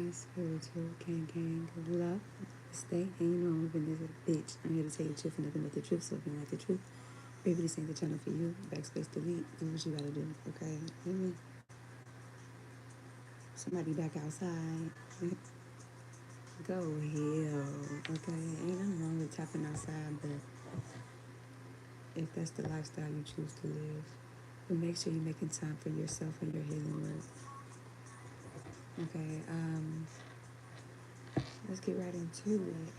Spiritual gang of love. Stay and you know I'm living this bitch. I'm here to tell you the truth and nothing but the truth. So if you don't like the truth, baby, this ain't the channel for you. Backspace delete. Do what you gotta do. Okay? Hear me? Somebody back outside. Go hell. Okay? Ain't nothing wrong with tapping outside, but if that's the lifestyle you choose to live, but make sure you're making time for yourself and your healing work. Okay, let's get right into it.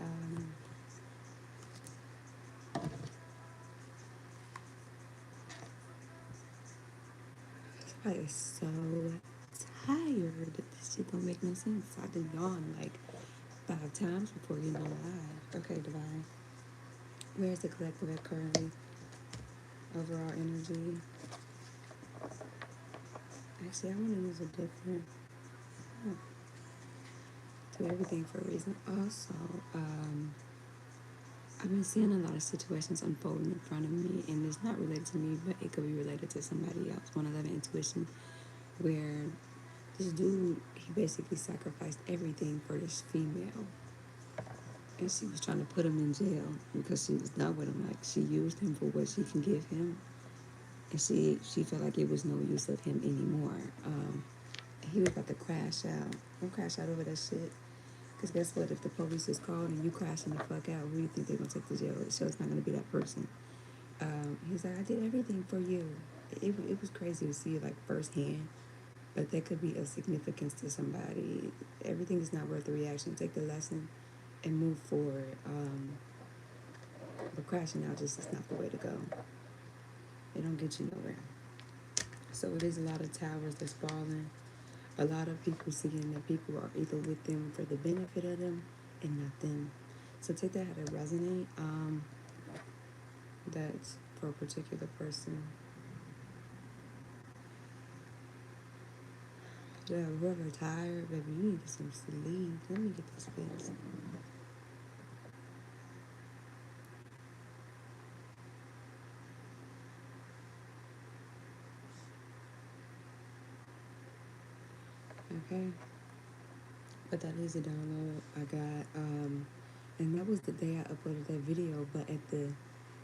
I is so tired. This shit don't make no sense. I did yawn like 5 times before you know live. Okay, Divine. Where's the collective at currently? Overall energy. Actually, I want to use a different. Huh, do everything for a reason. Also, I've been seeing a lot of situations unfolding in front of me, and it's not related to me, but it could be related to somebody else. 111 intuition, where this dude, he basically sacrificed everything for this female. And she was trying to put him in jail because she was done with him. Like, she used him for what she can give him. And she felt like it was no use of him anymore. He was about to crash out. Don't crash out over that shit. Because guess what? If the police is called and you crashing the fuck out, who do you think they're going to take to jail? So it's not going to be that person. He's like, I did everything for you. It was crazy to see it like firsthand. But that could be of significance to somebody. Everything is not worth the reaction. Take the lesson and move forward. But crashing out just is not the way to go. It don't get you nowhere. So it is a lot of towers that's falling. A lot of people seeing that people are either with them for the benefit of them and not them. So take that how to resonate. That's for a particular person. Yeah, whoever tired, baby, you need some sleep. Let me get this fixed. Okay. But that is a download I got. And that was the day I uploaded that video. But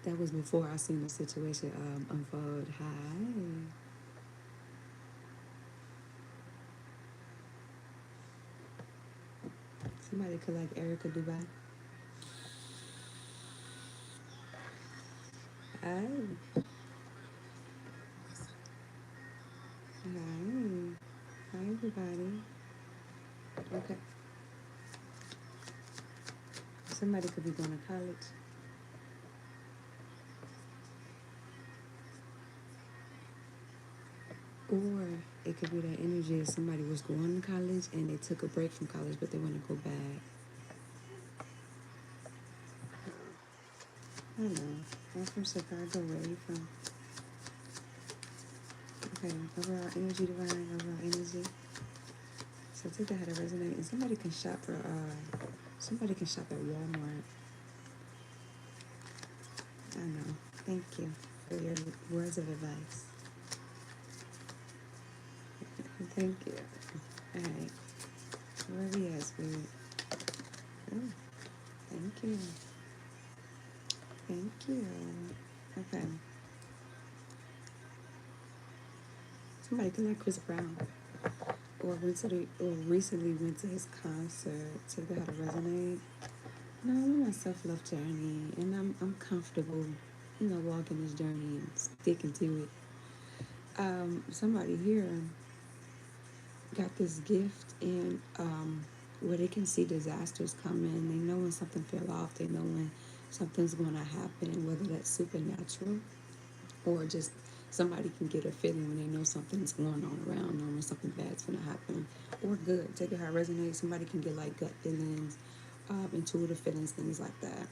that was before I seen the situation unfold. Hi. Somebody could like Erica Dubai. Hi. Hi. Hi, everybody. Okay. Somebody could be going to college. Or it could be that energy of somebody was going to college and they took a break from college, but they want to go back. I don't know. I'm from Chicago. Where are you from? Okay. Overall energy, divine. Overall energy. So take that how to resonate. And somebody can shop at Walmart. I know. Thank you for your words of advice. Thank you. All right. Where we at, spirit? Oh, thank you. Thank you. Okay. Somebody can like Chris Brown. Or recently went to his concert. Take that how to resonate. No, I'm on my self-love journey, and I'm comfortable, walking this journey and sticking to it. Somebody here got this gift, and where they can see disasters coming. They know when something fell off. They know when something's going to happen, whether that's supernatural or just somebody can get a feeling when they know something's going on around them or something bad's going to happen, or good. Take it how it resonates. Somebody can get like gut feelings, intuitive feelings, things like that.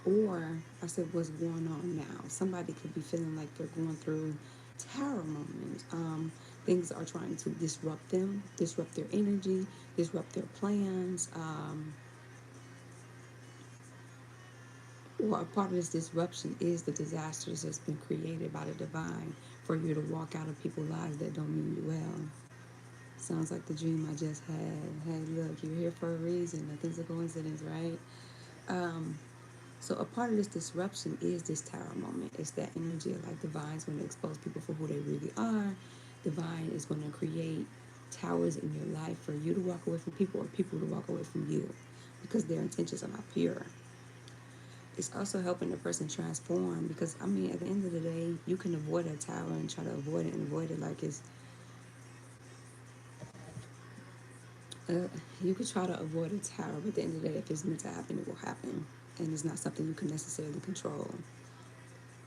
Or I said, what's going on now? Somebody could be feeling like they're going through tower moments. Things are trying to disrupt them, disrupt their energy, disrupt their plans. Or a part of this disruption is the disasters that's been created by the divine for you to walk out of people's lives that don't mean you well. Sounds like the dream I just had. Hey, look, you're here for a reason. Nothing's a coincidence, right? Um, so a part of this disruption is this tower moment. It's that energy of like divine's going to expose people for who they really are. Divine is going to create towers in your life for you to walk away from people or people to walk away from you because their intentions are not pure. It's also helping the person transform because I mean at the end of the day you can avoid a tower and try to avoid it like it's uh, you could try to avoid a tower, but at the end of the day if it's meant to happen it will happen, and it's not something you can necessarily control.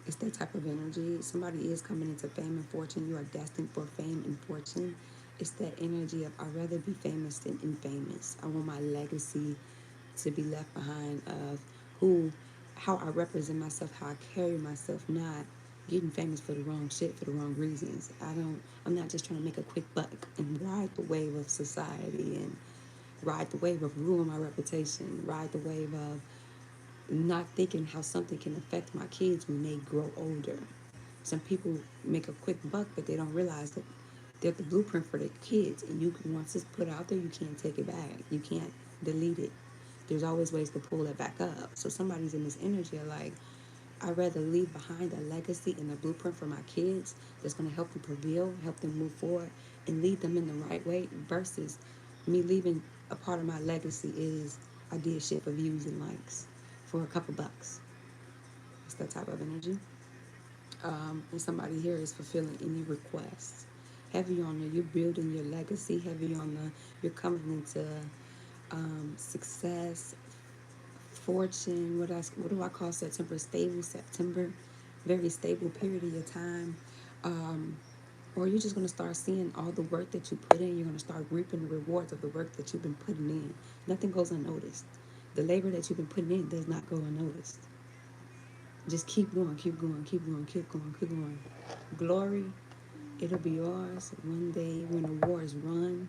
It's that type of energy. Somebody is coming into fame and fortune. You are destined for fame and fortune. It's that energy of I'd rather be famous than infamous. I want my legacy to be left behind of who, how I represent myself, how I carry myself, not getting famous for the wrong shit for the wrong reasons. I'm not just trying to make a quick buck and ride the wave of society and ride the wave of ruin my reputation, ride the wave of not thinking how something can affect my kids when they grow older. Some people make a quick buck, but they don't realize that they're the blueprint for their kids. And you once it's put out there, you can't take it back. You can't delete it. There's always ways to pull it back up. So somebody's in this energy of like, I'd rather leave behind a legacy and a blueprint for my kids that's going to help them prevail, help them move forward, and lead them in the right way versus me leaving a part of my legacy is I did shit for views and likes for a couple bucks. It's that type of energy. And somebody here is fulfilling any requests. Heavy on the you're building your legacy. Heavy on the you're coming into success, fortune. What do I call September? Stable September, very stable period of your time. Um, or you're just gonna start seeing all the work that you put in. You're gonna start reaping the rewards of the work that you've been putting in. Nothing goes unnoticed. The labor that you've been putting in does not go unnoticed. Just keep going, keep going, keep going, keep going, keep going. Glory, it'll be yours one day when the war is run.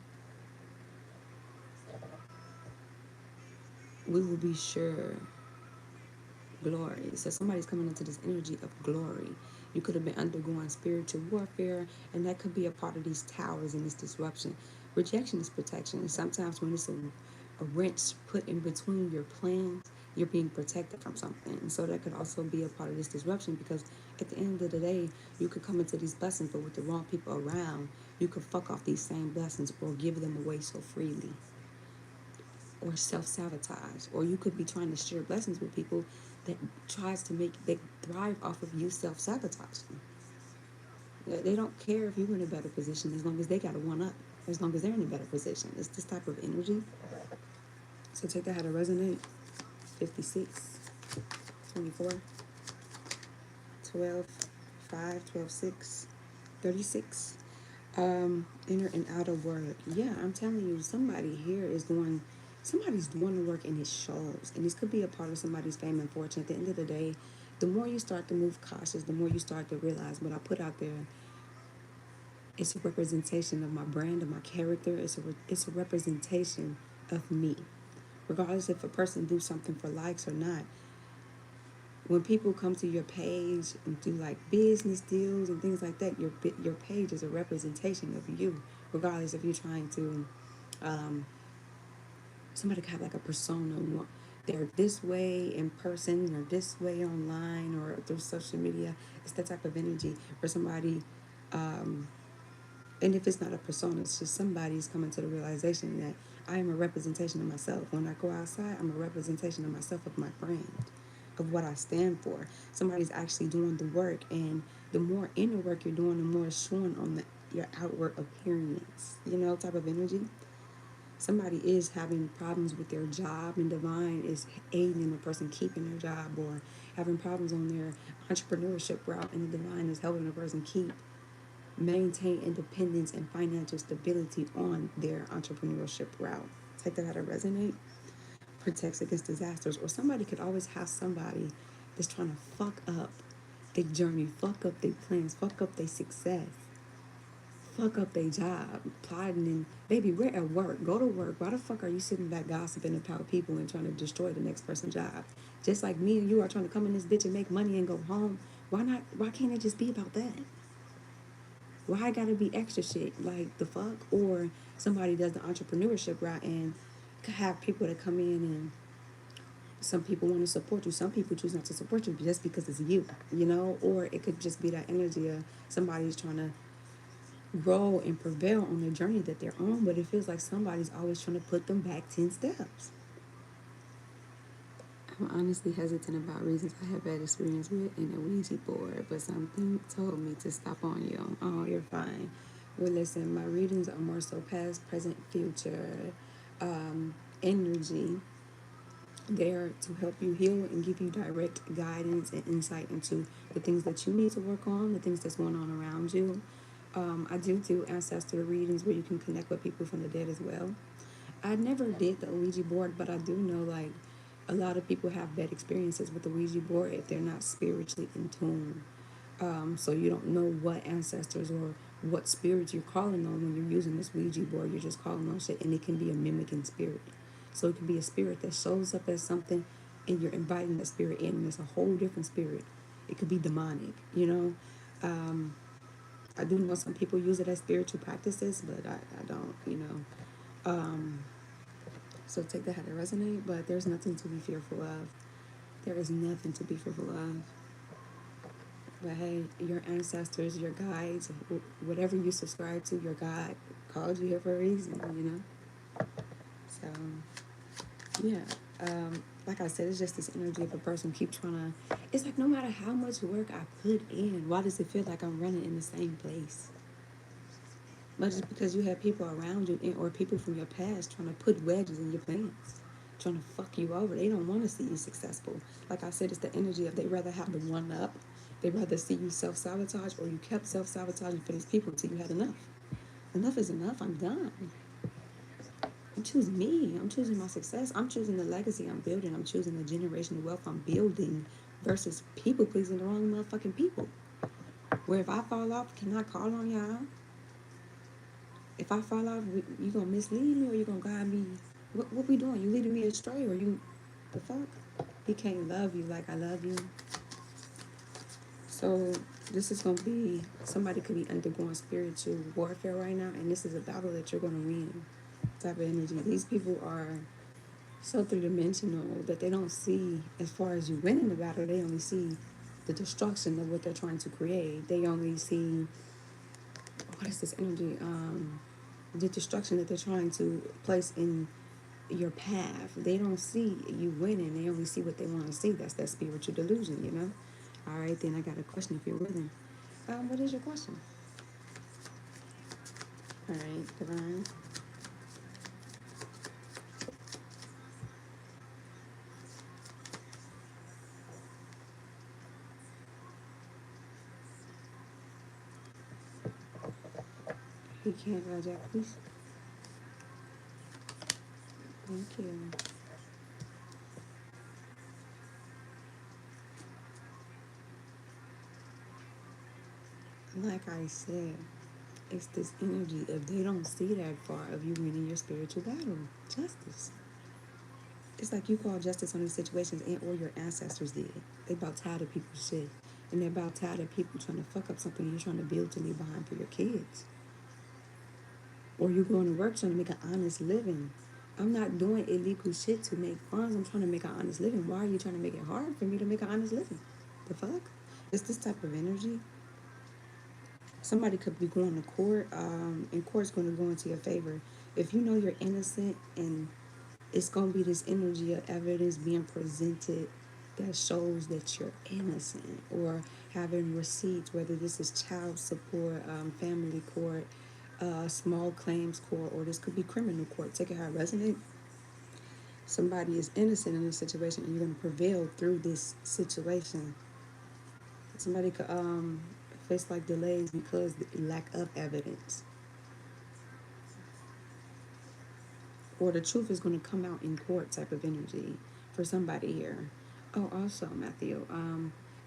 We will be sure. Glory. So somebody's coming into this energy of glory. You could have been undergoing spiritual warfare, and that could be a part of these towers and this disruption. Rejection is protection, and sometimes when it's a wrench put in between your plans, you're being protected from something. And so that could also be a part of this disruption because at the end of the day, you could come into these blessings, but with the wrong people around, you could fuck off these same blessings or give them away so freely or self-sabotage, or you could be trying to share blessings with people that tries to make they thrive off of you self-sabotaging. They don't care if you're in a better position as long as they got a one up, as long as they're in a better position. It's this type of energy. So take that how to resonate. 56, 24, 12, 5, 12, 6, 36. Inner and outer work. Yeah, I'm telling you, somebody's doing the work and it shows. And this could be a part of somebody's fame and fortune. At the end of the day, the more you start to move cautious, the more you start to realize what I put out there, it's a representation of my brand, of my character. It's a representation of me. Regardless if a person do something for likes or not, when people come to your page and do like business deals and things like that, your page is a representation of you, regardless if you're trying to. Um, Somebody could have like a persona. They're this way in person, or this way online, or through social media. It's that type of energy where somebody, um, and if it's not a persona, it's just somebody's coming to the realization that I am a representation of myself. When I go outside, I'm a representation of myself, of my brand, of what I stand for. Somebody's actually doing the work, and the more inner work you're doing, the more it's showing on your outward appearance. Type of energy. Somebody is having problems with their job, and divine is aiding the person keeping their job, or having problems on their entrepreneurship route, and the divine is helping the person maintain independence and financial stability on their entrepreneurship route. Take that how to resonate. Protects against disasters, or somebody could always have somebody that's trying to fuck up their journey, fuck up their plans, fuck up their success, fuck up their job, plotting and baby, we're at work. Go to work. Why the fuck are you sitting back gossiping about people and trying to destroy the next person's job? Just like me and you are trying to come in this bitch and make money and go home. Why not? Why can't it just be about that? Why I gotta be extra shit? Like, the fuck? Or somebody does the entrepreneurship route and have people that come in, and some people want to support you. Some people choose not to support you just because it's you, you know? Or it could just be that energy of somebody's trying to grow and prevail on the journey that they're on, but it feels like somebody's always trying to put them back 10 steps. I'm honestly hesitant about reasons I have bad experience with in a Ouija board, but something told me to stop on you. Oh, you're fine. Well, listen, my readings are more so past, present, future, energy. They're to help you heal and give you direct guidance and insight into the things that you need to work on, the things that's going on around you. I do ancestor readings where you can connect with people from the dead as well. I never did the Ouija board, but I do know like a lot of people have bad experiences with the Ouija board if they're not spiritually in tune. So you don't know what ancestors or what spirits you're calling on when you're using this Ouija board. You're just calling on shit, and it can be a mimicking spirit. So it can be a spirit that shows up as something, and you're inviting that spirit in, and it's a whole different spirit. It could be demonic, you know. I do know some people use it as spiritual practices, but I don't, you know. So take that how to resonate, but there's nothing to be fearful of. There is nothing to be fearful of. But hey, your ancestors, your guides, whatever you subscribe to, your God called you here for a reason, you know? So, yeah. Like I said, it's just this energy of a person keep trying to. It's like no matter how much work I put in, why does it feel like I'm running in the same place? But it's because you have people around you or people from your past trying to put wedges in your plans, trying to fuck you over. They don't want to see you successful. Like I said, it's the energy of they rather have the one up. They rather see you self sabotage, or you kept self sabotaging for these people until you had enough. Enough is enough. I'm done. I'm choosing me. I'm choosing my success. I'm choosing the legacy I'm building. I'm choosing the generational wealth I'm building versus people pleasing the wrong motherfucking people. Where if I fall off, can I call on y'all? If I fall off, you gonna mislead me or you gonna guide me? What we doing? You leading me astray or you, the fuck? He can't love you like I love you. So this is gonna be, somebody could be undergoing spiritual warfare right now, and this is a battle that you're gonna win. Type of energy. These people are so three-dimensional that they don't see as far as you winning the battle. They only see the destruction of what they're trying to create. They only see, what is this energy? The destruction that they're trying to place in your path. They don't see you winning. They only see what they want to see. That's that spiritual delusion, you know? All right, then I got a question if you're willing. What is your question? All right, Divine. He can't, Jack, please. Thank you. Like I said, it's this energy of they don't see that far of you winning your spiritual battle. Justice. It's like you call justice on these situations, and or your ancestors did. They about tired of people's shit. And they're about tired of people trying to fuck up something you're trying to build to leave behind for your kids. Or you going to work trying to make an honest living. I'm not doing illegal shit to make funds. I'm trying to make an honest living. Why are you trying to make it hard for me to make an honest living? The fuck? It's this type of energy. Somebody could be going to court, and court's going to go into your favor. If you know you're innocent, and it's going to be this energy of evidence being presented that shows that you're innocent, or having receipts, whether this is child support, family court, small claims court, or this could be criminal court. Take it how it resonates. Somebody is innocent in this situation, and you're going to prevail through this situation. Somebody could face like delays because lack of evidence, or the truth is going to come out in court. Type of energy for somebody here. Oh, also Matthew,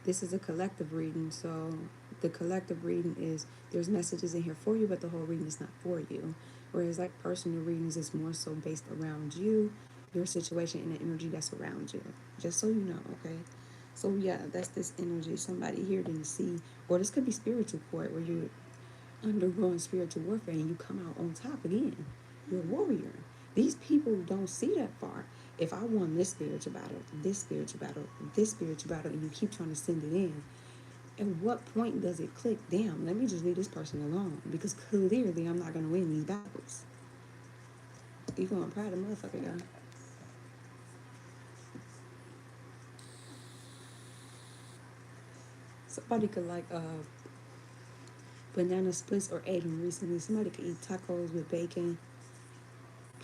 this is a collective reading, so the collective reading is there's messages in here for you, but the whole reading is not for you. Whereas like personal readings is more so based around you, your situation, and the energy that's around you. Just so you know, okay? So yeah, that's this energy. Somebody here didn't see, or this could be spiritual court where you undergoing spiritual warfare and you come out on top again. You're a warrior. These people don't see that far. If I won this spiritual battle, this spiritual battle, this spiritual battle, and you keep trying to send it in, at what point does it click? Damn, let me just leave this person alone because clearly I'm not gonna win these battles. You going proud of motherfucker, y'all. Somebody could like banana splits or ate them recently. Somebody could eat tacos with bacon,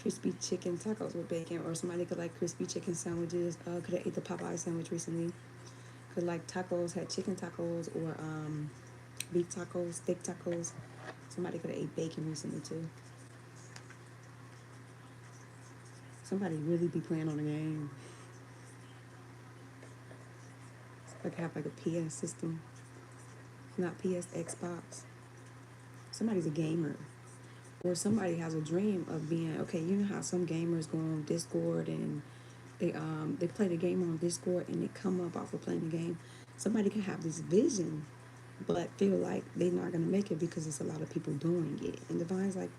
crispy chicken tacos with bacon, or somebody could like crispy chicken sandwiches. Could have ate the Popeye sandwich recently. Could like tacos, had chicken tacos or beef tacos, steak tacos. Somebody could have ate bacon recently too. Somebody really be playing on a game. Like have like a PS system, not PS, Xbox. Somebody's a gamer. Or somebody has a dream of being okay. You know how some gamers go on Discord and they play the game on Discord and they come up off of playing the game. Somebody can have this vision, but feel like they're not gonna make it because it's a lot of people doing it. And Divine's like,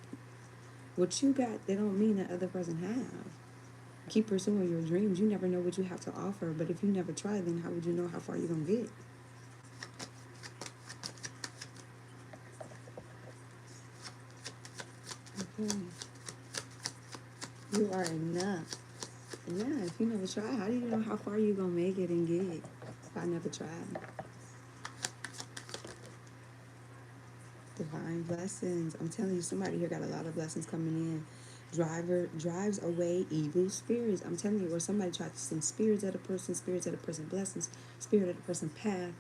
what you got, they don't mean that other person have. Keep pursuing your dreams. You never know what you have to offer, but if you never try, then how would you know how far you're gonna get? Okay, you are enough. Yeah, if you never try, how do you know how far you gonna make it and get it? If I never tried. Divine blessings. I'm telling you, somebody here got a lot of blessings coming in. Driver drives away evil spirits. I'm telling you, or somebody tried to send spirits at a person blessings, spirit at a person path.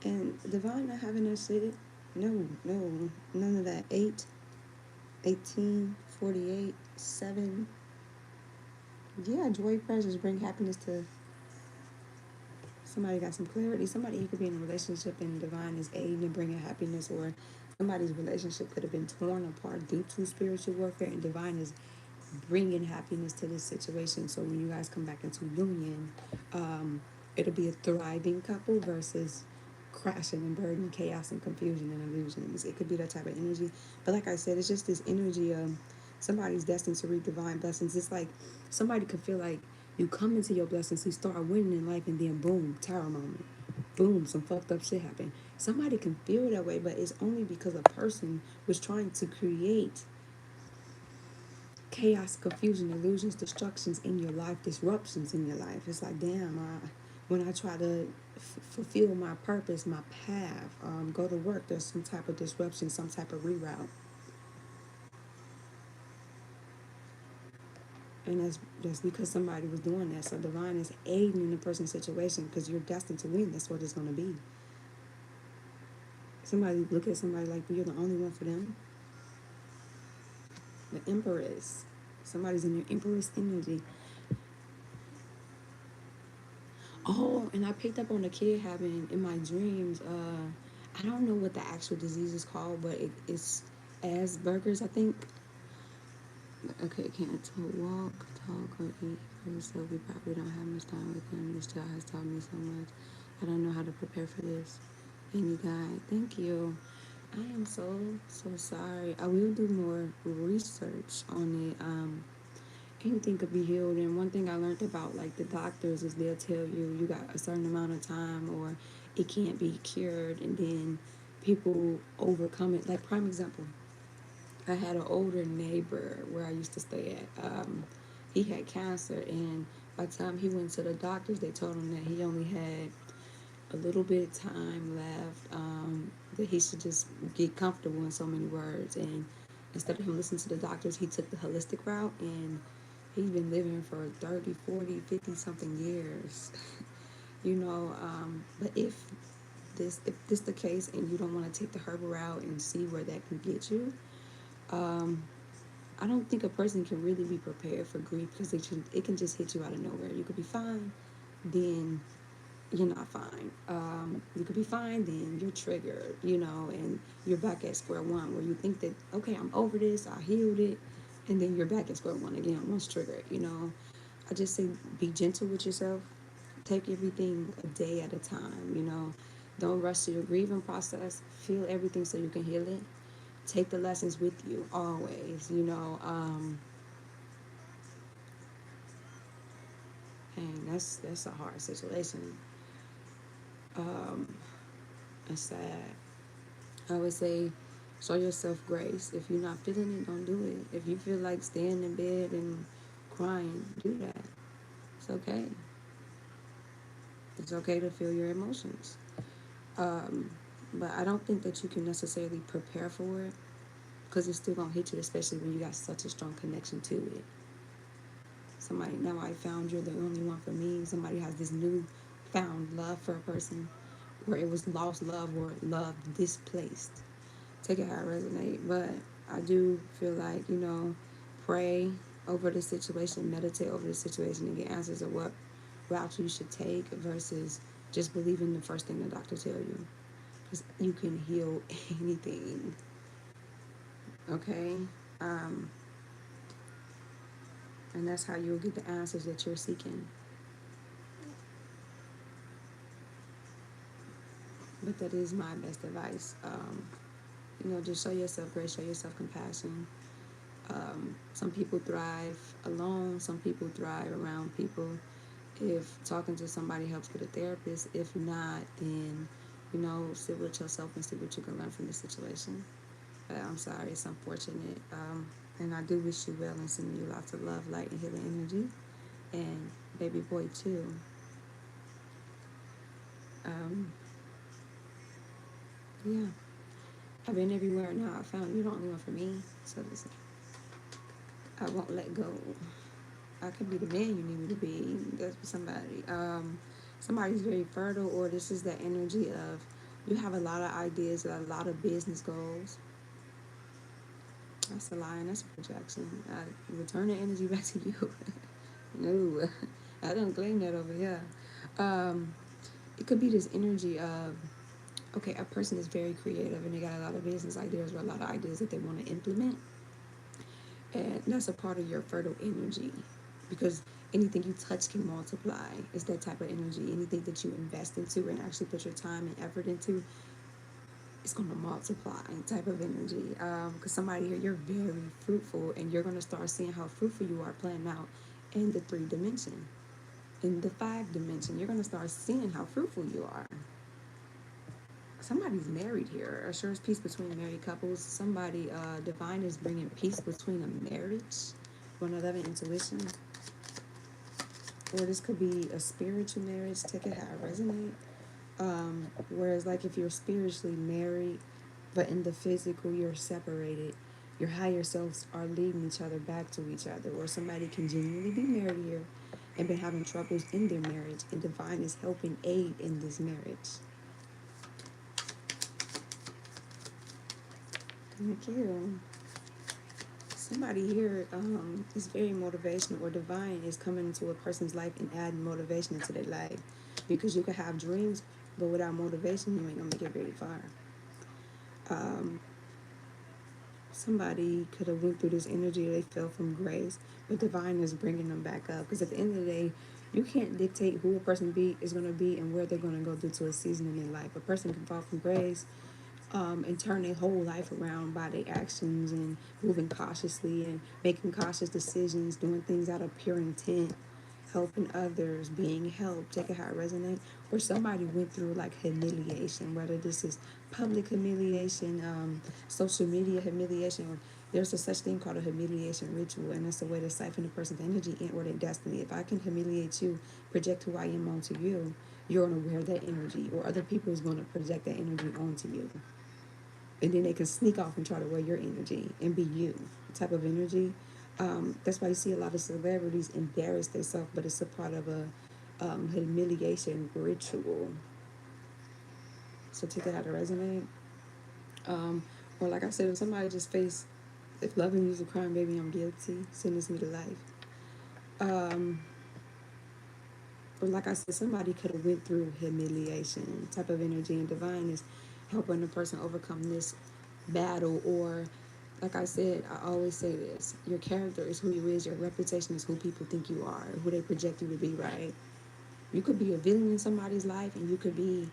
And Divine not having that shit. No, no, none of that. 8, 18, 48, 7. Yeah, joy pressures bring happiness to somebody. Got some clarity. Somebody who could be in a relationship and Divine is aiding and bringing happiness, or somebody's relationship could have been torn apart due to spiritual warfare, and Divine is bringing happiness to this situation. So when you guys come back into union, it'll be a thriving couple versus crashing and burden, chaos and confusion and illusions. It could be that type of energy. But like I said, it's just this energy of somebody's destined to reap divine blessings. It's like somebody could feel like you come into your blessings, you start winning in life, and then boom, tower moment. Boom, some fucked up shit happened. Somebody can feel that way, but it's only because a person was trying to create chaos, confusion, illusions, destructions in your life, disruptions in your life. It's like, damn, when I try to fulfill my purpose, my path, go to work, there's some type of disruption, some type of reroute. And that's because somebody was doing that. So divine is aiding in the person's situation because you're destined to win. That's what it's going to be. Somebody look at somebody like you're the only one for them. The Empress. Somebody's in their Empress energy. Oh, and I picked up on a kid having in my dreams. I don't know what the actual disease is called, but it's Asperger's, I think. Okay, can't walk, talk, or eat for himself. We probably don't have much time with him. This child has taught me so much. I don't know how to prepare for this. Any guide? Thank you. I am so sorry. I will do more research on it. Anything could be healed, and one thing I learned about like the doctors is they'll tell you got a certain amount of time or it can't be cured, and then people overcome it. Like prime example, I had an older neighbor where I used to stay at. He had cancer, and by the time he went to the doctors, they told him that he only had a little bit of time left, that he should just get comfortable, in so many words. And instead of him listening to the doctors, he took the holistic route, and he's been living for 30, 40, 50 something years. But if this the case and you don't want to take the herbal route and see where that can get you, um, I don't think a person can really be prepared for grief because it can just hit you out of nowhere. You could be fine, then you're not fine. You could be fine, then you're triggered, and you're back at square one where you think that, okay, I'm over this, I healed it, and then you're back at square one again once triggered. I just say be gentle with yourself. Take everything a day at a time. Don't rush to your grieving process. Feel everything so you can heal it. take the lessons with you always, and that's a hard situation. Um, it's sad. I would say show yourself grace. If you're not feeling it, don't do it. If you feel like staying in bed and crying, do that. It's okay. It's okay to feel your emotions. Um, but I don't think that you can necessarily prepare for it because it's still gonna hit you, especially when you got such a strong connection to it. Somebody, now I found you're the only one for me. Somebody has this new found love for a person where it was lost love or love displaced. Take it how it resonate. But I do feel like, pray over the situation, meditate over the situation, and get answers of what route you should take versus just believing the first thing the doctor tell you. Because you can heal anything. Okay? Um, and that's how you'll get the answers that you're seeking. But that is my best advice. Just show yourself grace, show yourself compassion. Some people thrive alone, some people thrive around people. If talking to somebody helps, get a therapist. If not, then, sit with yourself and see what you can learn from the situation. But I'm sorry, it's unfortunate. And I do wish you well and sending you lots of love, light, and healing energy. And baby boy, too. Um, yeah. I've been everywhere now. I found you the only one for me. So listen, I won't let go. I could be the man you need me to be. That's for somebody. Somebody's very fertile, or this is the energy of you have a lot of ideas, a lot of business goals. That's a lie and that's a projection. I return the energy back to you. No, I don't claim that over here. Um, it could be this energy of, okay, a person is very creative and they got a lot of business ideas or a lot of ideas that they want to implement. And that's a part of your fertile energy because anything you touch can multiply. It's that type of energy. Anything that you invest into and actually put your time and effort into, it's going to multiply type of energy. Because somebody here, you're very fruitful and you're going to start seeing how fruitful you are playing out in the 3 dimension. In the 5 dimension, you're going to start seeing how fruitful you are. Somebody's married here. Assures peace between married couples. Somebody, divine is bringing peace between a marriage. 111 intuition. Or this could be a spiritual marriage. Take it how it resonate. Whereas, like, if you're spiritually married, but in the physical you're separated, your higher selves are leading each other back to each other. Or somebody can genuinely be married here and been having troubles in their marriage, and divine is helping aid in this marriage. Thank you. Somebody here is very motivational, or divine is coming into a person's life and adding motivation into their life. Because you could have dreams, but without motivation, you ain't gonna make it very far. Um, Somebody could have went through this energy, they fell from grace, but divine is bringing them back up. Because at the end of the day, you can't dictate who a person is going to be and where they're going to go through to a season in their life. A person can fall from grace and turn their whole life around by their actions and moving cautiously and making cautious decisions, doing things out of pure intent, helping others, being helped, take it how it resonates. Or somebody went through like humiliation, whether this is public humiliation, social media humiliation, or there's a such thing called a humiliation ritual, and it's a way to siphon a person's energy in or their destiny. If I can humiliate you, project who I am onto you, you're going to wear that energy, or other people is going to project that energy onto you. And then they can sneak off and try to wear your energy and be you type of energy. That's why you see a lot of celebrities embarrass themselves, but it's a part of a humiliation ritual. So take that out of resonate. Or like I said, if somebody just face, if loving you is a crime, baby, I'm guilty. Sentence me to life. Or like I said, somebody could have went through humiliation type of energy, and divine is helping the person overcome this battle. Or like I said, I always say this, your character is who you is, your reputation is who people think you are, who they project you to be, right? You could be a villain in somebody's life, and you could be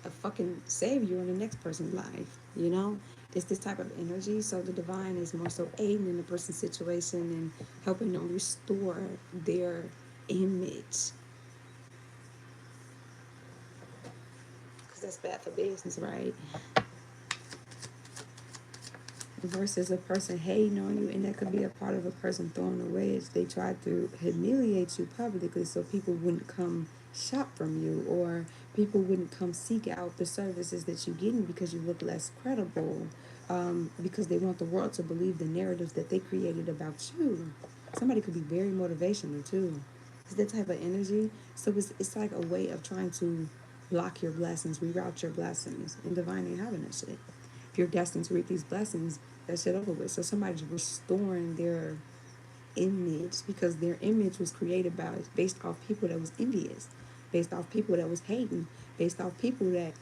a fucking savior in the next person's life, you know? It's this type of energy. So the divine is more so aiding in the person's situation and helping them restore their image. Because that's bad for business, right? Versus a person hating on you, and that could be a part of a person throwing away is they tried to humiliate you publicly so people wouldn't come shop from you, or people wouldn't come seek out the services that you're getting because you look less credible, because they want the world to believe the narratives that they created about you. Somebody could be very motivational too. It's that type of energy. So it's like a way of trying to block your blessings, reroute your blessings, and divine ain't having that shit. If you're destined to reap these blessings, that shit over with. So somebody's restoring their image because their image was created based off people that was envious, based off people that was hating, based off people that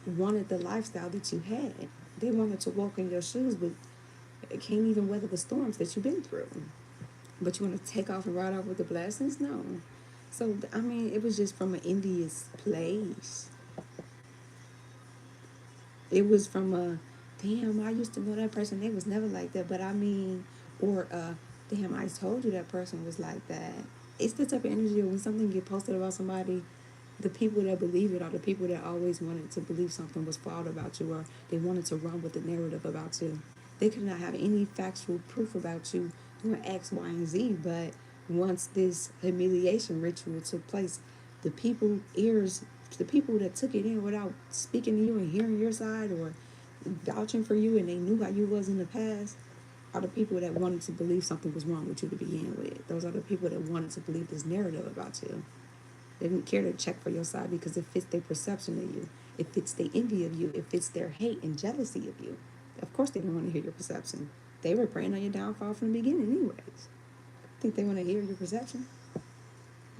wanted the lifestyle that you had. They wanted to walk in your shoes, but can't even weather the storms that you've been through. But you want to take off and ride off with the blessings? No. So I mean, it was just from an envious place. It was from a, damn, I used to know that person. They was never like that. But I mean, or damn, I told you that person was like that. It's the type of energy when something get posted about somebody, the people that believe it are the people that always wanted to believe something was flawed about you, or they wanted to run with the narrative about you. They could not have any factual proof about you doing X, Y, and Z, but once this humiliation ritual took place, the people ears, the people that took it in without speaking to you and hearing your side or vouching for you, and they knew how you was in the past, are the people that wanted to believe something was wrong with you to begin with. Those are the people that wanted to believe this narrative about you. They didn't care to check for your side because it fits their perception of you. It fits their envy of you. It fits their hate and jealousy of you. Of course they didn't want to hear your perception. They were praying on your downfall from the beginning anyways. Think they want to hear your perception?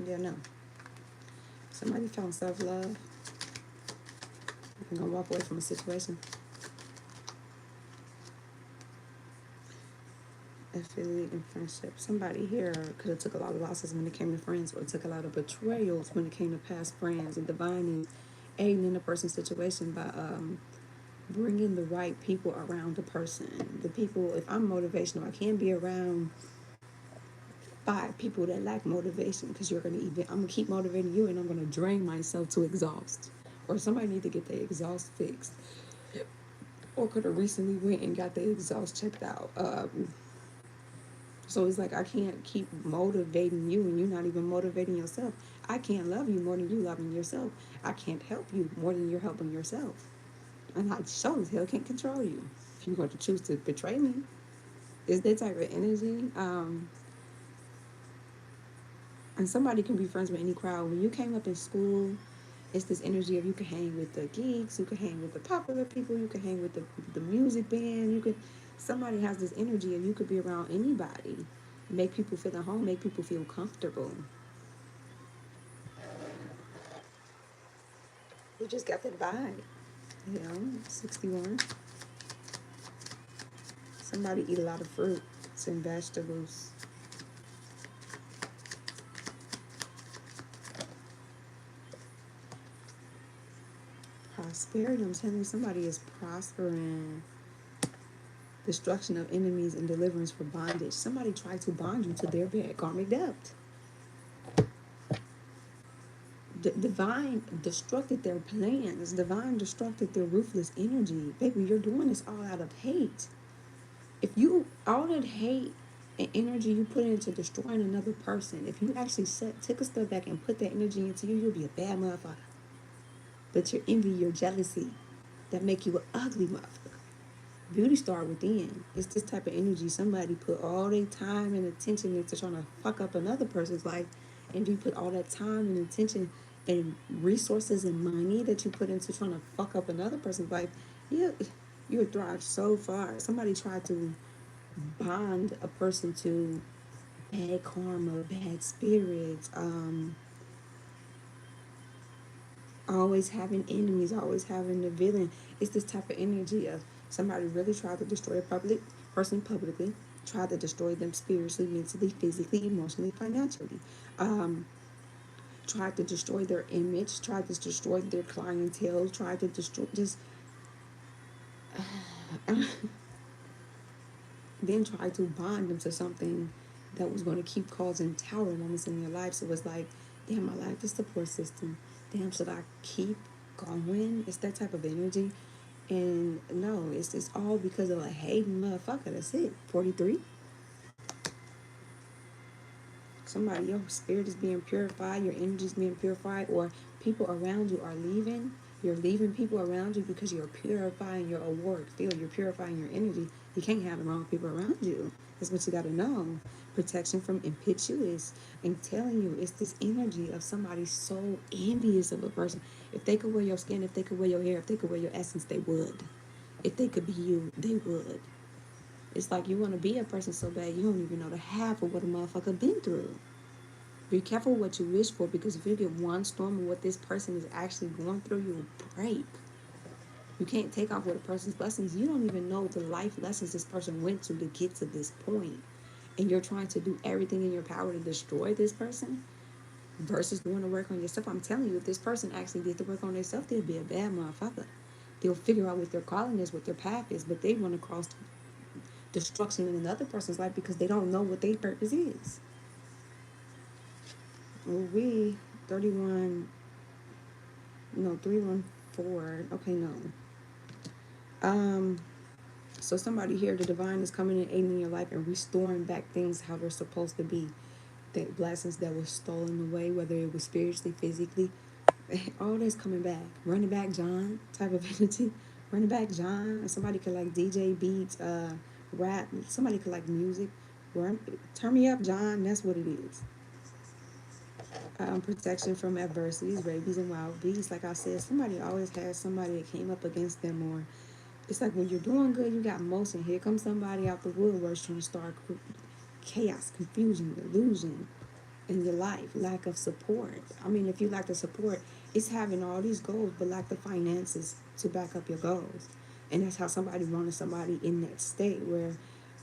Yeah, no. Somebody found self-love. You're going to walk away from a situation. Affiliate and friendship. Somebody here could have took a lot of losses when it came to friends, or took a lot of betrayals when it came to past friends, and divine is aiding in a person's situation by bringing the right people around the person. The people, if I'm motivational, I can't be around 5 people that lack motivation because you're gonna even, I'm gonna keep motivating you and I'm gonna drain myself to exhaust. Or somebody need to get their exhaust fixed. Or could have recently went and got their exhaust checked out. So it's like I can't keep motivating you and you're not even motivating yourself. I can't love you more than you loving yourself. I can't help you more than you're helping yourself. And I sure as hell can't control you. If you're going to choose to betray me, it's that type of energy. And somebody can be friends with any crowd. When you came up in school, it's this energy of you can hang with the geeks, you can hang with the popular people, you can hang with the music band, you could, somebody has this energy and you could be around anybody. Make people feel at home, make people feel comfortable. You just got that vibe. You know, 61. Somebody eat a lot of fruits and vegetables. Prosperity, I'm telling you, somebody is prospering. Destruction of enemies and deliverance for bondage. Somebody tried to bond you to their bad karmic debt. Divine destructed their plans. Divine destructed their ruthless energy. Baby, you're doing this all out of hate. If you, all that hate and energy you put into destroying another person, if you actually take a step back and put that energy into you, you'll be a bad motherfucker. But your envy, your jealousy, that make you an ugly motherfucker. Beauty start within. It's this type of energy. Somebody put all their time and attention into trying to fuck up another person's life, and you put all that time and attention and resources and money that you put into trying to fuck up another person's life, you would thrive so far. Somebody tried to bond a person to bad karma, bad spirits, always having enemies, always having the villain. It's this type of energy of somebody really tried to destroy a public person publicly, tried to destroy them spiritually, mentally, physically, emotionally, financially. tried to destroy their image, tried to destroy their clientele, tried to destroy just then tried to bond them to something that was going to keep causing tower moments in their life. So it's like, damn, I like the support system. Damn, should I keep going? It's that type of energy. And no, it's all because of a hating motherfucker. That's it. 43. Somebody, your spirit is being purified, your energy is being purified, or people around you are leaving. You're leaving people around you because you're purifying your auric field. You're purifying your energy. You can't have the wrong people around you. That's what you got to know. Protection from impetuous. I'm telling you, it's this energy of somebody so envious of a person. If they could wear your skin, if they could wear your hair, if they could wear your essence, they would. If they could be you, they would. It's like you want to be a person so bad you don't even know the half of what a motherfucker been through. Be careful what you wish for, because if you get one storm of what this person is actually going through, you'll break. You can't take off with a person's blessings. You don't even know the life lessons this person went to get to this point. And you're trying to do everything in your power to destroy this person versus doing the work on yourself. I'm telling you, if this person actually did the work on themselves, they'll be a bad motherfucker. They'll figure out what their calling is, what their path is, but they want to cause destruction in another person's life because they don't know what their purpose is. Well, we 31, no, 314. Okay, no. Um, so somebody here, the divine is coming and aiding in your life and restoring back things how they're supposed to be. The blessings that were stolen away, whether it was spiritually, physically, all that's coming back. Run it back, John, type of energy. Run it back, John. Somebody could like DJ beats, rap. Somebody could like music. Turn me up, John. That's what it is. Protection from adversities, rabies, and wild beasts. Like I said, somebody always has somebody that came up against them, or it's like when you're doing good, you got motion. Here comes somebody out the woodworks trying to start chaos, confusion, illusion in your life, lack of support. I mean, if you lack the support, it's having all these goals, but lack the finances to back up your goals. And that's how somebody wanted somebody in that state where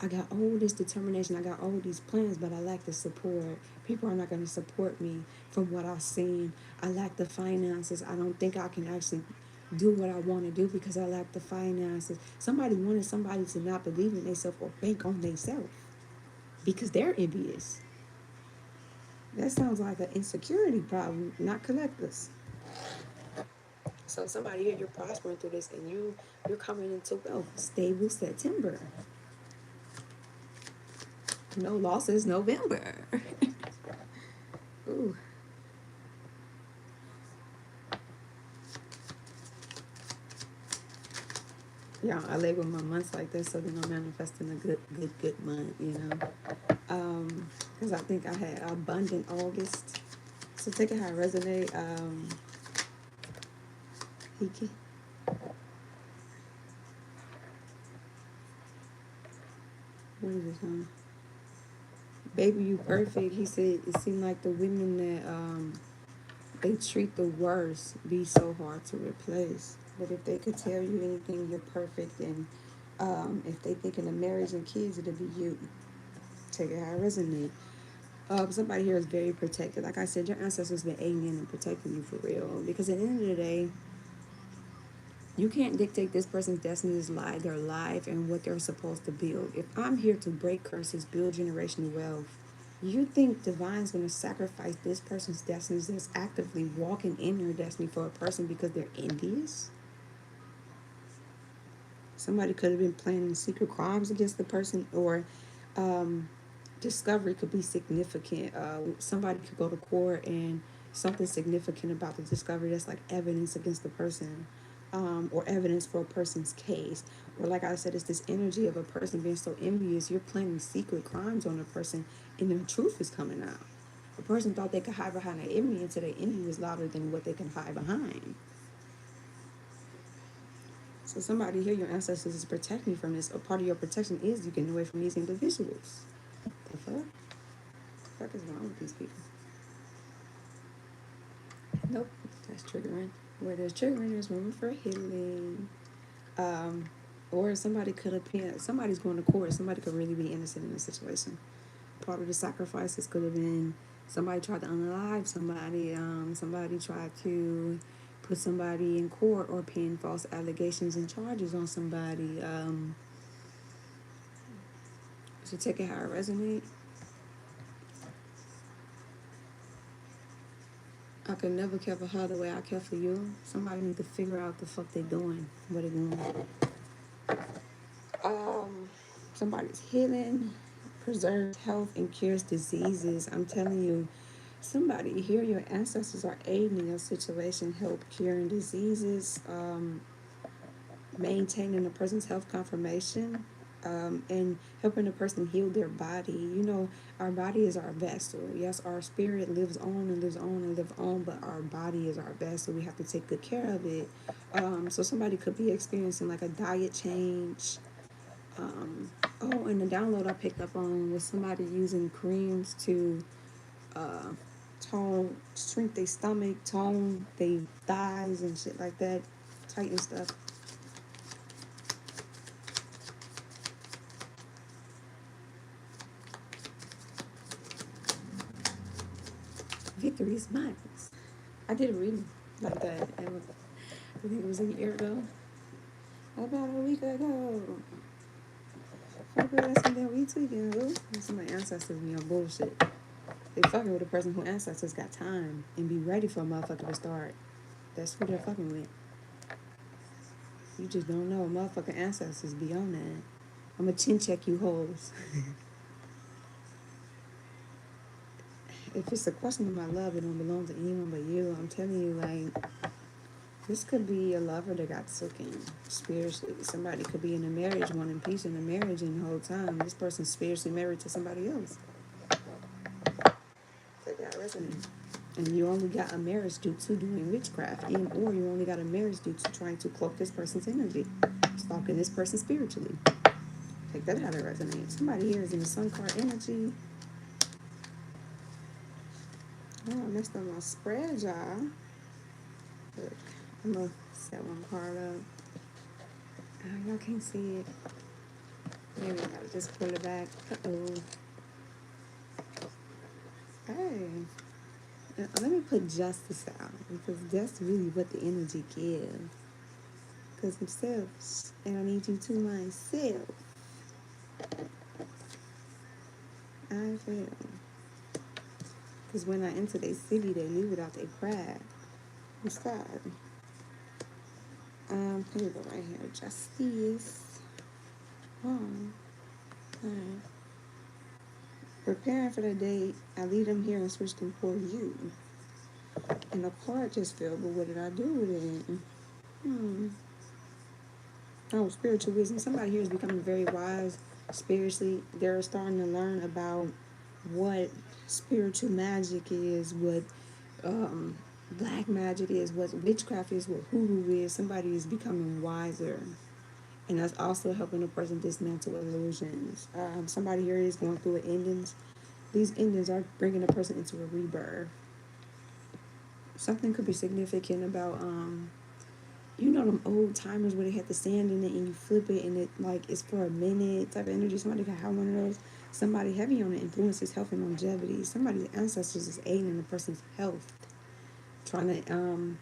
I got all this determination, I got all these plans, but I lack the support. People are not going to support me from what I've seen. I lack the finances. I don't think I can actually do what I want to do because I lack the finances. Somebody wanted somebody to not believe in themselves or bank on themselves because they're envious. That sounds like an insecurity problem, not collectors. So somebody here, you're prospering through this, and you're coming into wealth, stable September. No losses, November. Ooh. Yeah, I label my months like this so then I'm manifesting a good month, you know. Because I think I had abundant August. So take it how it resonate. He can, what is this on? Baby, you perfect. He said it seemed like the women that they treat the worst be so hard to replace. But if they could tell you anything, you're perfect. And if they thinking of marriage and kids, it'll be you. Take it how it resonate. Somebody here is very protected. Like I said, your ancestors been aiding in and protecting you for real. Because at the end of the day, you can't dictate this person's destiny's life, their life, and what they're supposed to build. If I'm here to break curses, build generational wealth, you think divine's going to sacrifice this person's destiny that's actively walking in their destiny for a person because they're envious? Somebody could have been planning secret crimes against the person, or discovery could be significant. Somebody could go to court and something significant about the discovery that's like evidence against the person, or evidence for a person's case. Or like I said, it's this energy of a person being so envious, you're planning secret crimes on a person and their truth is coming out. A person thought they could hide behind their envy until their envy was louder than what they can hide behind. So somebody here, your ancestors is protecting you from this. A part of your protection is you getting away from these individuals. The fuck? The fuck is wrong with these people? Nope, that's triggering. Where there's triggering, there's room for healing. Or somebody could have been, somebody's going to court. Somebody could really be innocent in this situation. Part of the sacrifices could have been Somebody tried to unalive somebody. Somebody tried to put somebody in court or pin false allegations and charges on somebody. So take it how it resonates. I could never care for her the way I care for you. Somebody need to figure out the fuck they doing, what they doing. Somebody's healing, preserves health, and cures diseases. I'm telling you, somebody here, your ancestors are aiding your situation, help curing diseases, maintaining a person's health confirmation, and helping a person heal their body. You know, our body is our vessel. Yes, our spirit lives on and lives on and lives on, but our body is our vessel. We have to take good care of it. So somebody could be experiencing like a diet change. Oh, and the download I picked up on was somebody using creams to uh, shrink their stomach, tone their thighs and shit like that, tighten stuff. Victory is mine. I did a reading like that. I think it was a year ago. About a week ago. Fuck with us and then we tweaking, boo. Some of my ancestors be on bullshit. They fucking with a person who ancestors got time and be ready for a motherfucker to start. That's who they're fucking with. You just don't know. Motherfucking ancestors be on that. I'ma chin check you hoes. If it's a question of my love, it don't belong to anyone but you. I'm telling you, like, this could be a lover that got taken spiritually. Somebody could be in a marriage, wanting peace in a marriage, and the whole time this person's spiritually married to somebody else. That got resonant. And you only got a marriage due to doing witchcraft, and or you only got a marriage due to trying to cloak this person's energy, stalking this person spiritually. Take that how to resonate. Somebody here is in the sun card energy. Oh, I messed up my spread, y'all. Look, I'm gonna set one card up. Oh, y'all can't see it. Maybe I gotta just pull it back. Uh-oh. Hey. Let me put justice out, because that's really what the energy gives. Because himself, and I need you to myself. I feel. Because when I enter their city, they leave without their pride. What's that? Here we go right here. Justice. Oh. Alright. Preparing for the day, I leave them here and switch them for you. And the card just fell, but what did I do with it? Oh, spiritual wisdom. Somebody here is becoming very wise spiritually. They're starting to learn about what spiritual magic is, what black magic is, what witchcraft is, what hoodoo is. Somebody is becoming wiser. And that's also helping a person dismantle illusions. Somebody here is going through endings. These endings are bringing a person into a rebirth. Something could be significant about you know them old timers where they had the sand in it and you flip it and it like it's for a minute type of energy. Somebody could have one of those. Somebody heavy on it influences health and longevity. Somebody's ancestors is aiding a person's health, trying to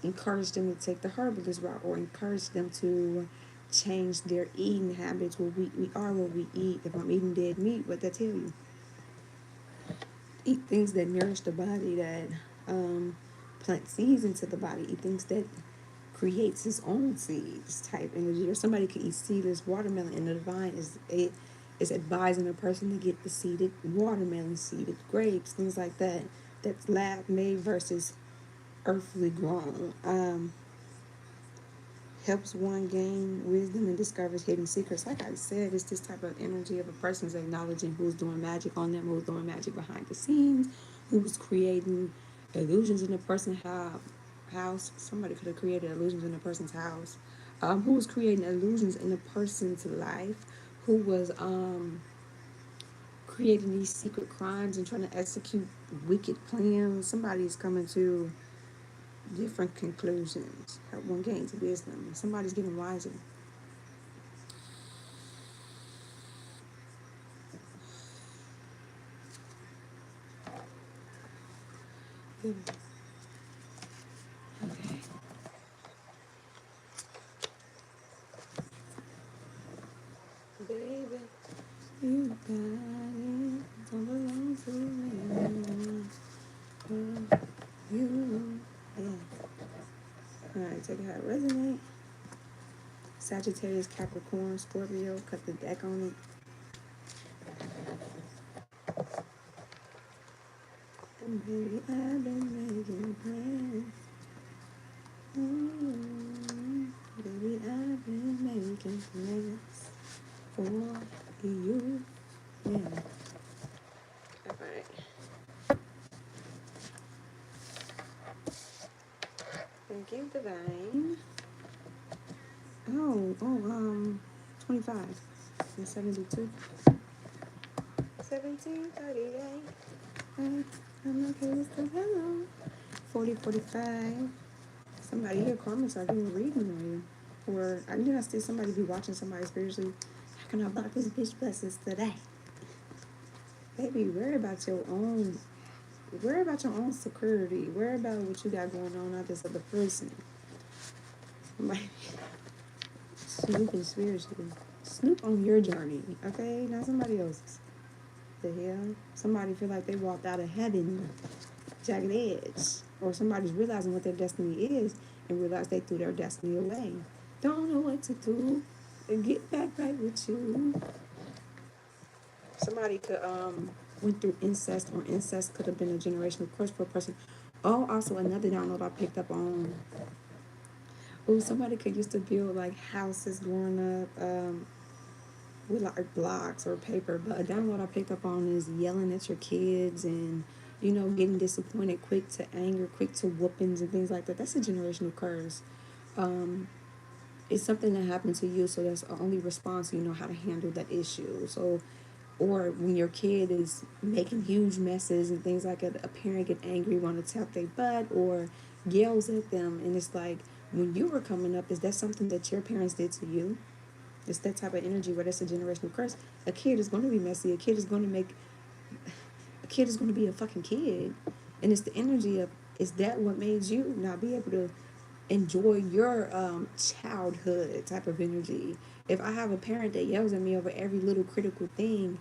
encourage them to take the herbalist route or encourage them to change their eating habits. Well, we are what we eat. If I'm eating dead meat, what that tell you? Eat things that nourish the body, that plant seeds into the body. Eat things that creates his own seeds type energy. Or somebody could eat seedless watermelon, and the divine is advising a person to get the seeded watermelon, seeded grapes, things like that. That's lab made versus earthly grown. Helps one gain wisdom and discovers hidden secrets. Like I said, it's this type of energy of a person's acknowledging who's doing magic on them, who's doing magic behind the scenes, who's creating illusions in a person's house. Somebody could have created illusions in a person's house. Who was creating illusions in a person's life? Who was creating these secret crimes and trying to execute wicked plans? Somebody's coming to different conclusions. Help one gains wisdom. Somebody's getting wiser. feelings. Okay. Baby, you got it. Don't belong to me. Oh, you. Yeah. Alright, check it out. Resonate. Sagittarius, Capricorn, Scorpio. Cut the deck on it. And baby, I've been making plans. Baby, I've been making plans for you. Yeah. Alright. Thank you, Divine. 25 and 72. 1738. I'm okay with the hello. 4045. Somebody here, comments are doing reading on you. Or I knew I see somebody be watching somebody spiritually. How can I block this bitch blessings today? Baby, worry about your own. Worry about your own security. Worry about what you got going on out this other person. Somebody snooping spiritually. Snoop on your journey, okay? Not somebody else's. The hell? Somebody feel like they walked out of heaven, jagged edge. Or somebody's realizing what their destiny is and realize they threw their destiny away. Don't know what to do. Get back right with you. Somebody could went through incest, or incest could have been a generational curse for a person. Oh, also another download I picked up on. Oh, somebody could used to build like houses growing up, with like blocks or paper. But a download I picked up on is yelling at your kids and, you know, getting disappointed, quick to anger, quick to whoopings and things like that. That's a generational curse. It's something that happened to you, so that's the only response. You know how to handle that issue. So, or when your kid is making huge messes and things like that, a parent get angry, want to tap their butt or yells at them, and it's like, when you were coming up, is that something that your parents did to you? It's that type of energy where that's a generational curse. A kid is going to be messy. A kid is going to be a fucking kid. And it's the energy of, is that what made you not be able to enjoy your childhood type of energy? If I have a parent that yells at me over every little critical thing,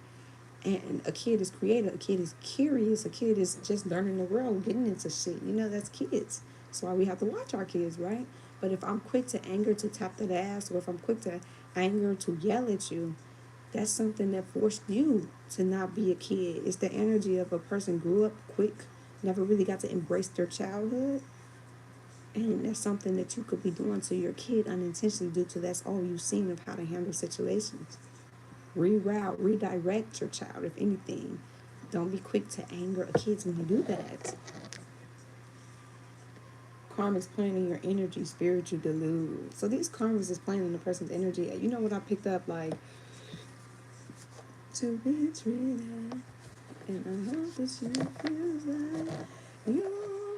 and a kid is creative, a kid is curious, a kid is just learning the world, getting into shit, you know, that's kids. That's why we have to watch our kids, right? But if I'm quick to anger to tap that ass, or if I'm quick to anger to yell at you, that's something that forced you to not be a kid. It's the energy of a person grew up quick, never really got to embrace their childhood. And that's something that you could be doing to your kid unintentionally due to that's all you've seen of how to handle situations. Reroute, redirect your child, if anything. Don't be quick to anger a kid when you do that. Karma's playing in your energy, spiritual delude. So these karmas is playing in a person's energy. You know what I picked up? Like, to be treated, and I hope that she feels like you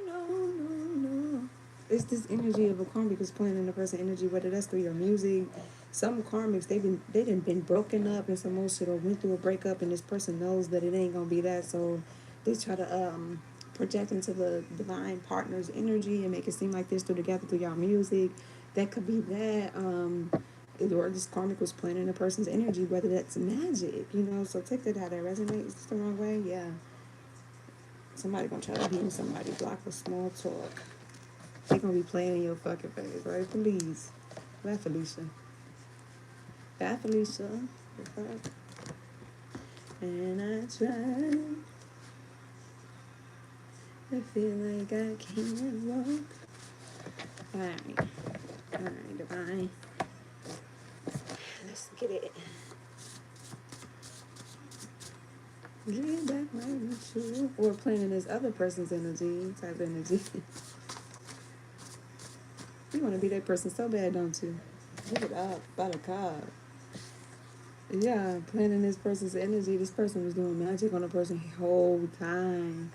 no. It's this energy of a karmic is playing in a person's energy, whether that's through your music. Some karmics, they done been broken up and some more shit, or went through a breakup, and this person knows that it ain't gonna be that, so they try to project into the divine partner's energy and make it seem like they're still together through y'all music. That could be that. Or this karmic was playing in a person's energy, whether that's magic, you know. So take that how that resonates the wrong way, yeah. Somebody gonna try to beat somebody, block with small talk. They gonna be playing in your fucking face, right? Please. Bye, Felicia. Bye, Felicia. And I try. I feel like I can't walk. Alright, divine. Let's get it. Get back right with you. Or playing in this other person's energy, type energy. You want to be that person so bad, don't you? Give it up, buttercup. Yeah, playing in this person's energy. This person was doing magic on a person whole time.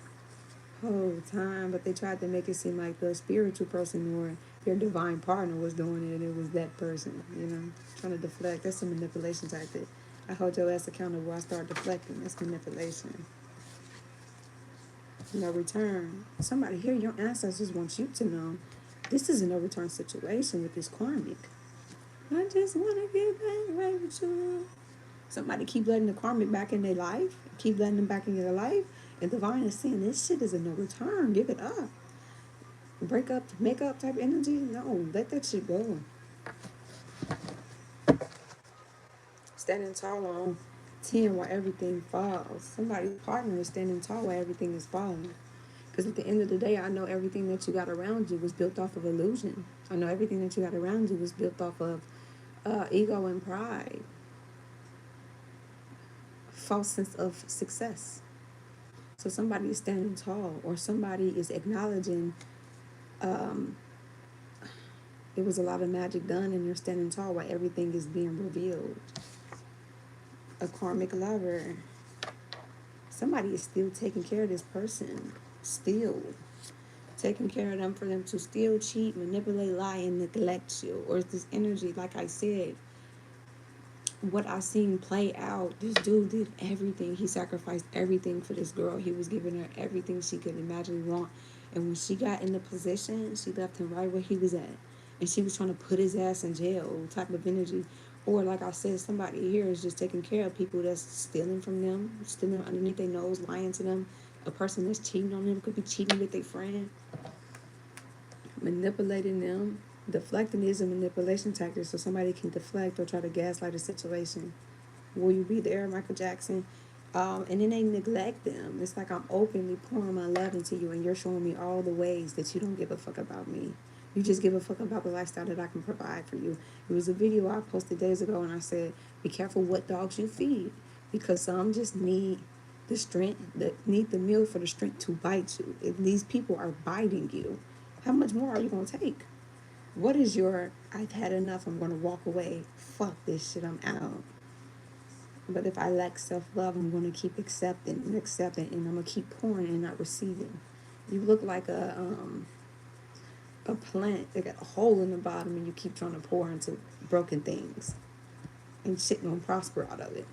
But they tried to make it seem like the spiritual person or their divine partner was doing it, and it was that person, you know, trying to deflect. That's a manipulation tactic. I hold your ass accountable, I start deflecting. That's manipulation. No return. Somebody here, your ancestors want you to know this is a no return situation with this karmic. I just want to get back right with you. Somebody keep letting the karmic back in their life, keep letting them back in your life, and divine is saying this shit is a no return. Give it up. Break up, make up type energy. No, let that shit go. Standing tall on 10 while everything falls. Somebody's partner is standing tall while everything is falling. Because at the end of the day, I know everything that you got around you was built off of illusion. I know everything that you got around you was built off of ego and pride, false sense of success. So somebody is standing tall, or somebody is acknowledging it was a lot of magic done, and you're standing tall while everything is being revealed. A karmic lover. Somebody is still taking care of this person. Still taking care of them for them to still cheat, manipulate, lie, and neglect you. Or is this energy, like I said, what I seen play out, this dude did everything. He sacrificed everything for this girl. He was giving her everything she could imagine want. And when she got in the position, she left him right where he was at. And she was trying to put his ass in jail type of energy. Or like I said, somebody here is just taking care of people that's stealing from them, stealing underneath their nose, lying to them. A person that's cheating on them could be cheating with their friend, manipulating them. Deflecting is a manipulation tactic, so somebody can deflect or try to gaslight a situation. Will you be there, Michael Jackson? And then they neglect them. It's like I'm openly pouring my love into you, and you're showing me all the ways that you don't give a fuck about me. You just give a fuck about the lifestyle that I can provide for you. It was a video I posted days ago, and I said, be careful what dogs you feed, because some just need the strength, that need the meal for the strength to bite you. If these people are biting you, how much more are you going to take? What is your, I've had enough, I'm going to walk away, fuck this shit, I'm out. But if I lack self-love, I'm going to keep accepting, and I'm going to keep pouring and not receiving. You look like a plant that got a hole in the bottom, and you keep trying to pour into broken things, and shit gonna prosper out of it.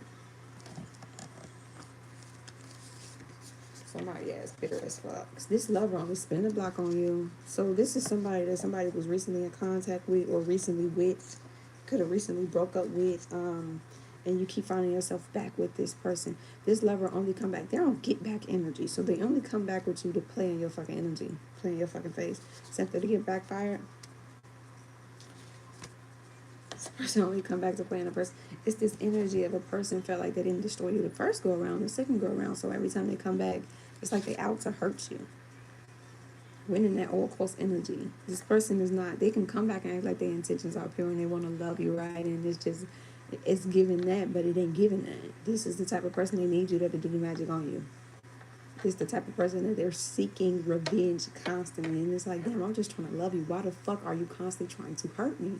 Somebody ass bitter as fuck. This lover only spin the block on you. So this is somebody that somebody was recently in contact with, or recently with, could have recently broke up with, and you keep finding yourself back with this person. This lover only come back. They don't get back energy, so they only come back with you to play in your fucking energy, play in your fucking face. Except that they get backfired. This person only come back to play in a person. It's this energy of a person felt like they didn't destroy you the first go around, the second go around. So every time they come back, it's like they out to hurt you. Winning that all close energy. This person is not, they can come back and act like their intentions are pure and they want to love you right, and it's just, it's giving that, but it ain't giving that. This is the type of person they need you there to do the magic on you. This is the type of person that they're seeking revenge constantly, and it's like, damn, I'm just trying to love you. Why the fuck are you constantly trying to hurt me?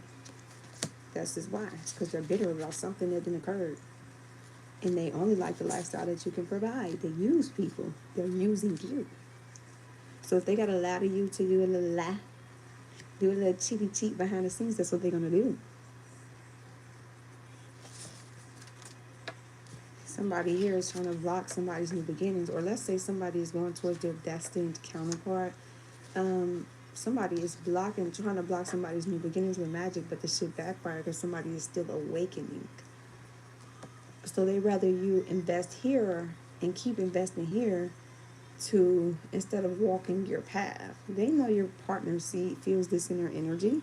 That's just why. It's because they're bitter about something that didn't occur. And they only like the lifestyle that you can provide. They use people. They're using you. So if they got to lie to you to do a little lie, do a little cheaty cheat behind the scenes, that's what they're going to do. Somebody here is trying to block somebody's new beginnings, or let's say somebody is going towards their destined counterpart. Somebody is trying to block somebody's new beginnings with magic, but the shit backfired because somebody is still awakening. So they rather you invest here and keep investing here to, instead of walking your path. They know your partner feels this in their energy.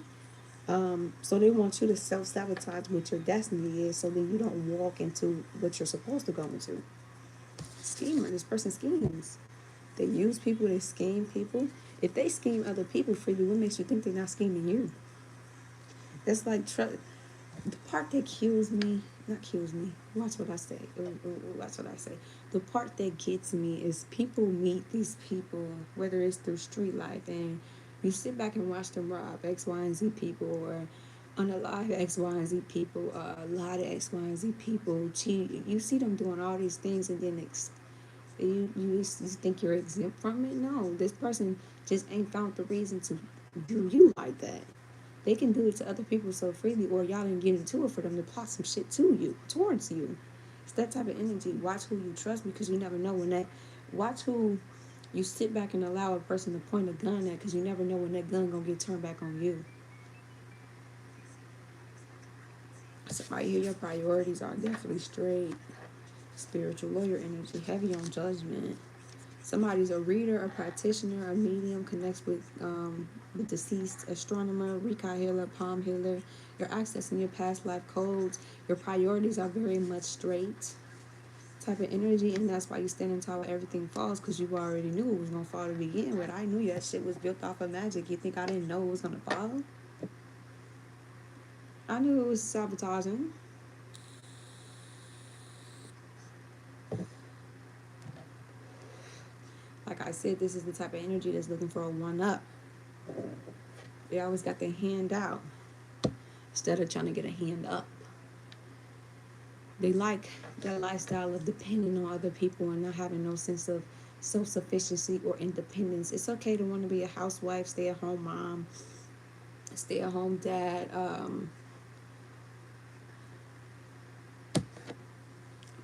So they want you to self-sabotage what your destiny is, so then you don't walk into what you're supposed to go into. Schemer, this person schemes. They use people, they scheme people. If they scheme other people for you, what makes you think they're not scheming you? That's like, the part that watch what I say. Watch what I say. The part that gets me is people meet these people, whether it's through street life, and you sit back and watch them rob X, Y, and Z people, or unalive X, Y, and Z people, lie to X, Y, and Z people, cheat. You see them doing all these things, and then you think you're exempt from it? No, this person just ain't found the reason to do you like that. They can do it to other people so freely, or y'all didn't get into it for them to plot some shit to you, towards you. It's that type of energy. Watch who you trust, because you never know when that. Watch who You sit back and allow a person to point a gun at, because you never know when that gun gonna get turned back on you. Somebody here, your priorities are definitely straight. Spiritual lawyer energy, heavy on judgment. Somebody's a reader, a practitioner, a medium, connects with the deceased, astronomer, Reiki healer, palm healer. You're accessing your past life codes. Your priorities are very much straight type of energy, and that's why you stand tall when everything falls, because you already knew it was going to fall to begin with. I knew that shit was built off of magic. You think I didn't know it was going to fall? I knew it was sabotaging. Like I said, this is the type of energy that's looking for a one-up. They always got their hand out instead of trying to get a hand up. They like that lifestyle of depending on other people and not having no sense of self-sufficiency or independence. It's okay to want to be a housewife, stay-at-home mom, stay-at-home dad.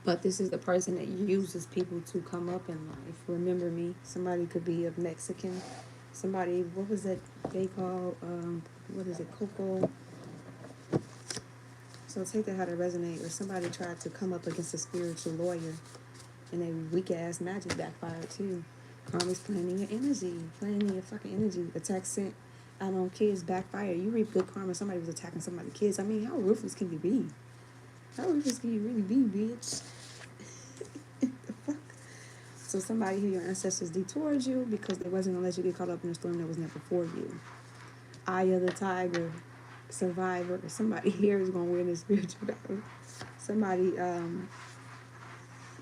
But this is the person that uses people to come up in life. Remember me. Somebody could be a Mexican. Somebody, what was that they call, what is it, Coco? So take that how to resonate. Or somebody tried to come up against a spiritual lawyer, and they weak-ass magic backfired too. Karma's playing in your energy. Playing in your fucking energy. Attack sent out on kids backfire. You reap good karma. Somebody was attacking somebody's kids. I mean, how ruthless can you be? How ruthless can you really be, bitch? The fuck? So somebody here, your ancestors detoured you because they wasn't gonna let you get caught up in a storm that was never for you. Eye of the tiger, survivor. Somebody here is gonna win this spiritual battle. Somebody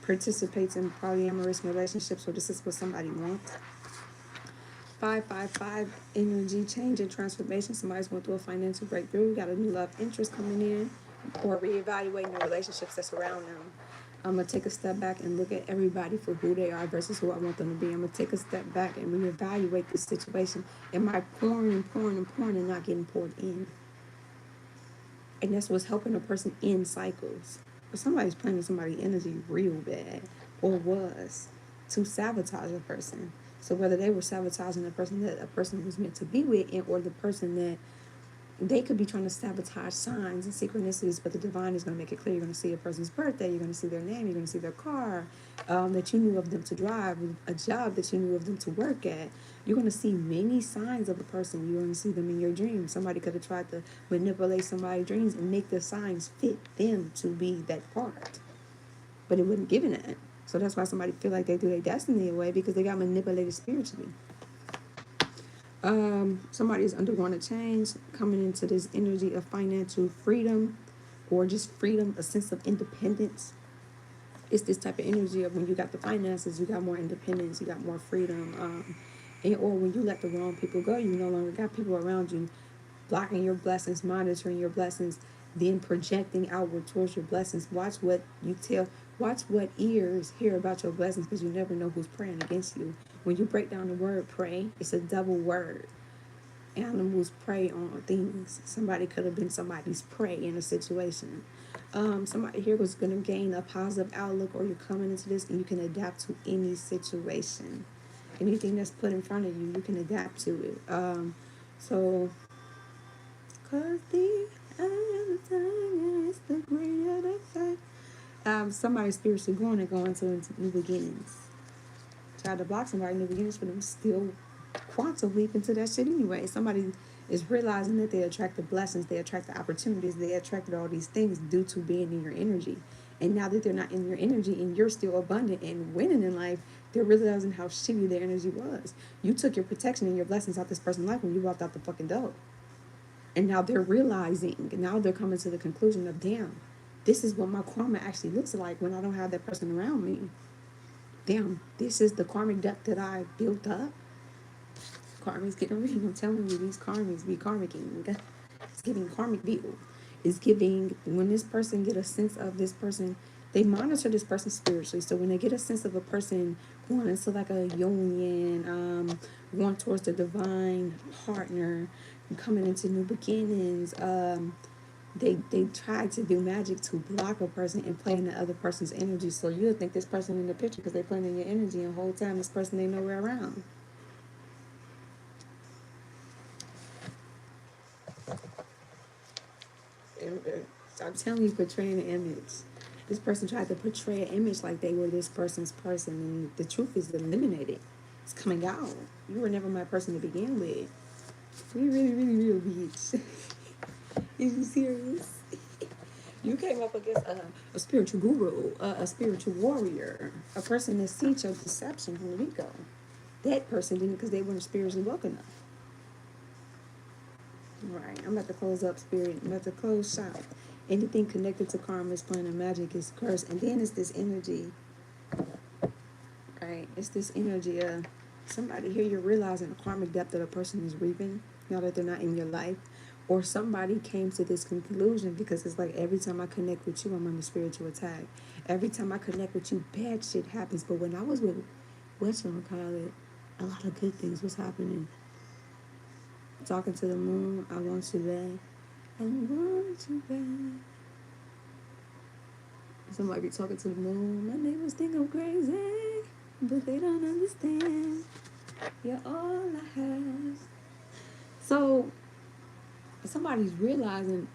participates in polyamorous relationships, so this is what somebody wants. 555 energy change and transformation. Somebody's going through a financial breakthrough. Got a new love interest coming in, or reevaluating the relationships that surround them. I'm going to take a step back and look at everybody for who they are versus who I want them to be. I'm going to take a step back and reevaluate the situation. Am I pouring and pouring and pouring and not getting poured in? And that's what's helping a person end cycles. But somebody's playing with somebody's energy real bad, or was, to sabotage a person. So whether they were sabotaging the person that a person was meant to be with, or the person that they could be trying to sabotage signs and synchronicities, but the divine is going to make it clear. You're going to see a person's birthday, you're going to see their name, you're going to see their car, that you knew of them to drive, a job that you knew of them to work at. You're going to see many signs of a person. You're going to see them in your dreams. Somebody could have tried to manipulate somebody's dreams and make the signs fit them to be that part, but it wasn't given that. So that's why somebody feel like they threw their destiny away, because they got manipulated spiritually. Somebody's undergoing a change, coming into this energy of financial freedom, or just freedom, a sense of independence. It's this type of energy of when you got the finances, you got more independence, you got more freedom. Or when you let the wrong people go, you no longer got people around you blocking your blessings, monitoring your blessings, then projecting outward towards your blessings. Watch what you tell. Watch what ears hear about your blessings, because you never know who's praying against you. When you break down the word pray, it's a double word. Animals prey on things. Somebody could have been somebody's prey in a situation. Somebody here was going to gain a positive outlook, or you're coming into this and you can adapt to any situation. Anything that's put in front of you, you can adapt to it. So, cause the other time is the greater the fact. Somebody's spiritually growing and going to new beginnings. Tried to block somebody new beginnings, but them still quantum leap into that shit anyway. Somebody is realizing that they attract the blessings, they attract the opportunities, they attracted all these things due to being in your energy. And now that they're not in your energy and you're still abundant and winning in life, they're realizing how shitty their energy was. You took your protection and your blessings out this person's life when you walked out the fucking door. And now they're realizing, now they're coming to the conclusion of, damn, this is what my karma actually looks like when I don't have that person around me. Damn, this is the karmic debt that I built up. Karma's getting real. I'm telling you, these karmas be karmicking. It's giving karmic bill. It's giving, when this person get a sense of this person, they monitor this person spiritually. So when they get a sense of a person going into like a union, going towards the divine partner, coming into new beginnings, They try to do magic to block a person and play in the other person's energy. So you'll think this person in the picture because they playing in your energy, and the whole time this person ain't nowhere around. I'm telling you, portraying an image. This person tried to portray an image like they were this person's person, and the truth is eliminated. It's coming out. You were never my person to begin with. We really, really, real bitch. Is you serious? You came up against a spiritual guru, a spiritual warrior, a person that sees your deception from the get-go. That person didn't because they weren't spiritually woke enough. Right. I'm about to close up, spirit. I'm about to close shop. Anything connected to karma is playing of magic is cursed. And then it's this energy, right? It's this energy of somebody here you're realizing the karmic depth that a person is reaping now that they're not in your life. Or somebody came to this conclusion because it's like every time I connect with you, I'm under spiritual attack. Every time I connect with you, bad shit happens. But when I was with whatchamacallit, a lot of good things was happening. Talking to the moon, I want you back. I want you back. Somebody be talking to the moon. My neighbors think I'm crazy, but they don't understand. You're all I have. So somebody's realizing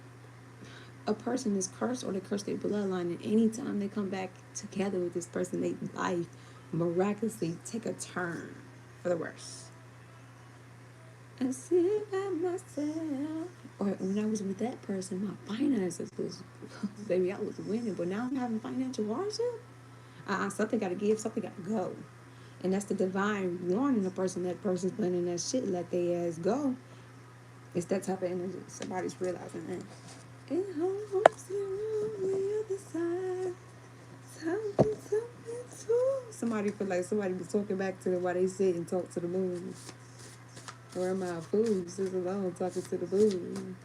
a person is cursed or they curse their bloodline, and anytime they come back together with this person, their life miraculously take a turn for the worse. I sit by myself. Or when I was with that person, my finances was, baby, I was winning, but now I'm having financial hardship. Something got to give, something got to go. And that's the divine warning the person that person's planning that shit, let their ass go. It's that type of energy. Somebody's realizing that. It holds you on the other side. Something too. Somebody feel like somebody was talking back to them while they sit and talk to the moon. Or am I a fool? Just alone talking to the moon.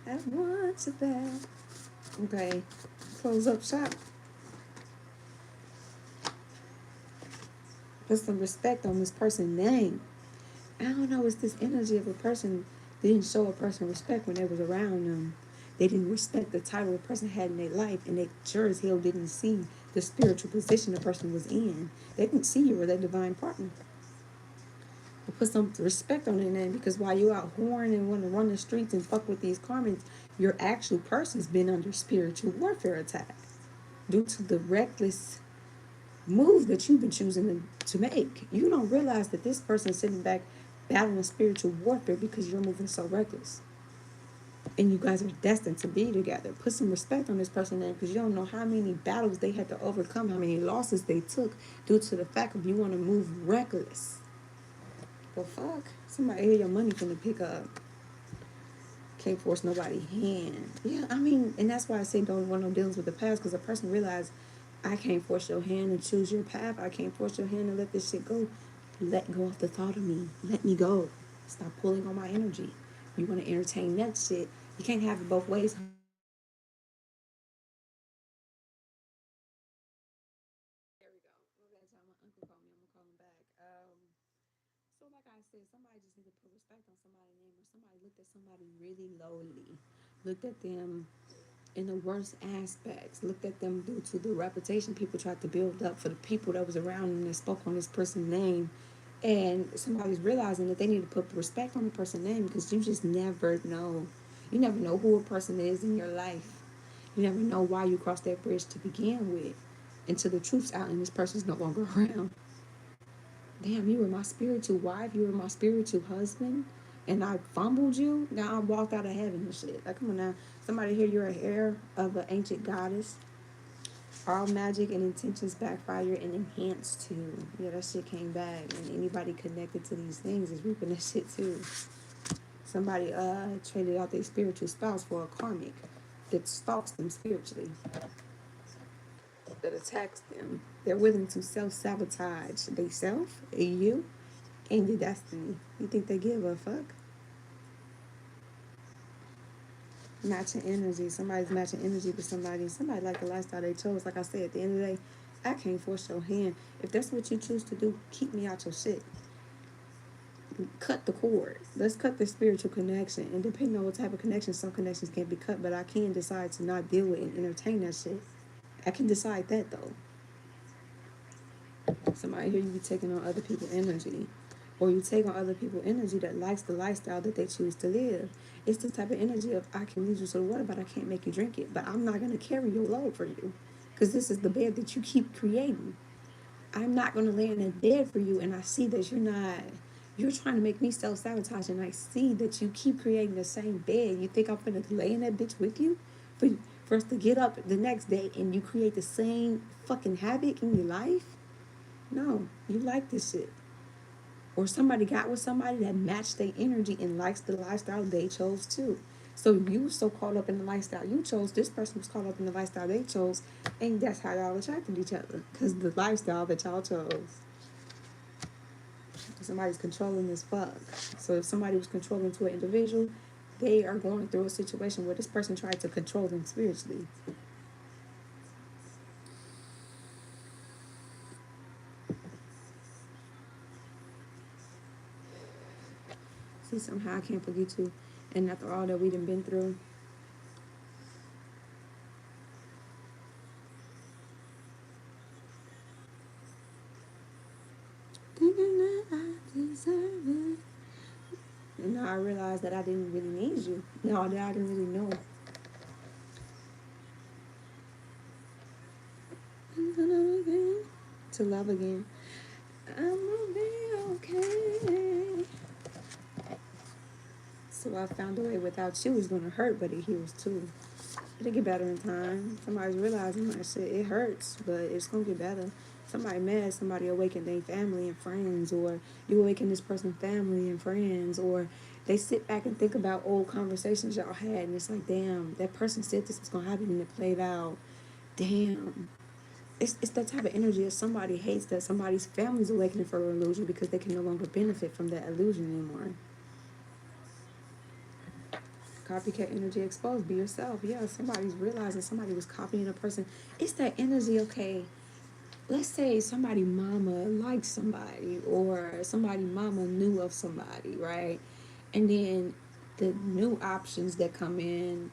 I want you back. Okay. Close up shop. Put some respect on this person's name. I don't know, it's this energy of a person didn't show a person respect when they was around them. They didn't respect the title a person had in their life, and they sure as hell didn't see the spiritual position the person was in. They didn't see you were their divine partner. But put some respect on their name, because while you out whoring and want to run the streets and fuck with these karmas, your actual person's been under spiritual warfare attack due to the reckless move that you've been choosing to make. You don't realize that this person's sitting back battling spiritual warfare because you're moving so reckless. And you guys are destined to be together. Put some respect on this person's name, because you don't know how many battles they had to overcome, how many losses they took due to the fact of you want to move reckless. The fuck? Somebody here your money finna pick up. Can't force nobody's hand. Yeah, I mean, and that's why I say don't want no dealings with the past, because a person realize I can't force your hand and choose your path. I can't force your hand and let this shit go. Let go of the thought of me. Let me go. Stop pulling on my energy. You want to entertain that shit. You can't have it both ways. There we go. Well, that's how my uncle called me. I'm gonna call him back. So like I said, somebody just need to put respect on somebody's name, or somebody looked at somebody really lowly, looked at them in the worst aspects, looked at them due to the reputation people tried to build up for the people that was around them that spoke on this person's name. And somebody's realizing that they need to put respect on the person's name, because you just never know. You never know who a person is in your life. You never know why you crossed that bridge to begin with, until the truth's out and this person's no longer around. Damn, you were my spiritual wife, you were my spiritual husband, and I fumbled you. Now I walked out of heaven and shit. Like, come on now. Somebody here, you're a heir of an ancient goddess. All magic and intentions backfire and enhance too. Yeah, that shit came back. And anybody connected to these things is reaping that shit too. Somebody traded out their spiritual spouse for a karmic that stalks them spiritually, that attacks them. They're willing to self-sabotage themselves, you, and your destiny. You think they give a fuck? Matching energy. Somebody's matching energy with somebody. Somebody like the lifestyle they chose. Like I said, at the end of the day, I can't force your hand. If that's what you choose to do, keep me out your shit. cut the cord. Let's cut the spiritual connection. And depending on what type of connection, some connections can't be cut, but I can decide to not deal with and entertain that shit. I can decide that though. Somebody here, you be taking on other people's energy. Or you take on other people's energy that likes the lifestyle that they choose to live. It's the type of energy of, I can lead you to the water, but I can't make you drink it. But I'm not going to carry your load for you. Because this is the bed that you keep creating. I'm not going to lay in that bed for you, and I see that you're trying to make me self-sabotage, and I see that you keep creating the same bed. You think I'm going to lay in that bitch with you? For us to get up the next day and you create the same fucking havoc in your life? No, you like this shit. Or somebody got with somebody that matched their energy and likes the lifestyle they chose too. So you were so caught up in the lifestyle you chose, this person was caught up in the lifestyle they chose, and that's how y'all attracted each other. Because the lifestyle that y'all chose. Somebody's controlling as fuck. So if somebody was controlling to an individual, they are going through a situation where this person tried to control them spiritually. See, somehow I can't forget you. And after all that we done been through, thinking that I deserve it. And now I realized that I didn't really need you. No, that I didn't really know. To love again. I'm gonna be okay. So I found a way without you is gonna hurt, but it heals too. It'll get better in time. Somebody's realizing that shit, it hurts, but it's gonna get better. Somebody mad, somebody awakened their family and friends, or you awaken this person's family and friends, or they sit back and think about old conversations y'all had, and it's like, damn, that person said this was gonna happen and it played out. Damn. It's that type of energy if somebody hates that somebody's family's awakening for an illusion because they can no longer benefit from that illusion anymore. Copycat energy exposed. Be yourself. Yeah, somebody's realizing somebody was copying a person. It's that energy, okay. Let's say somebody mama liked somebody, or somebody mama knew of somebody, right? And then the new options that come in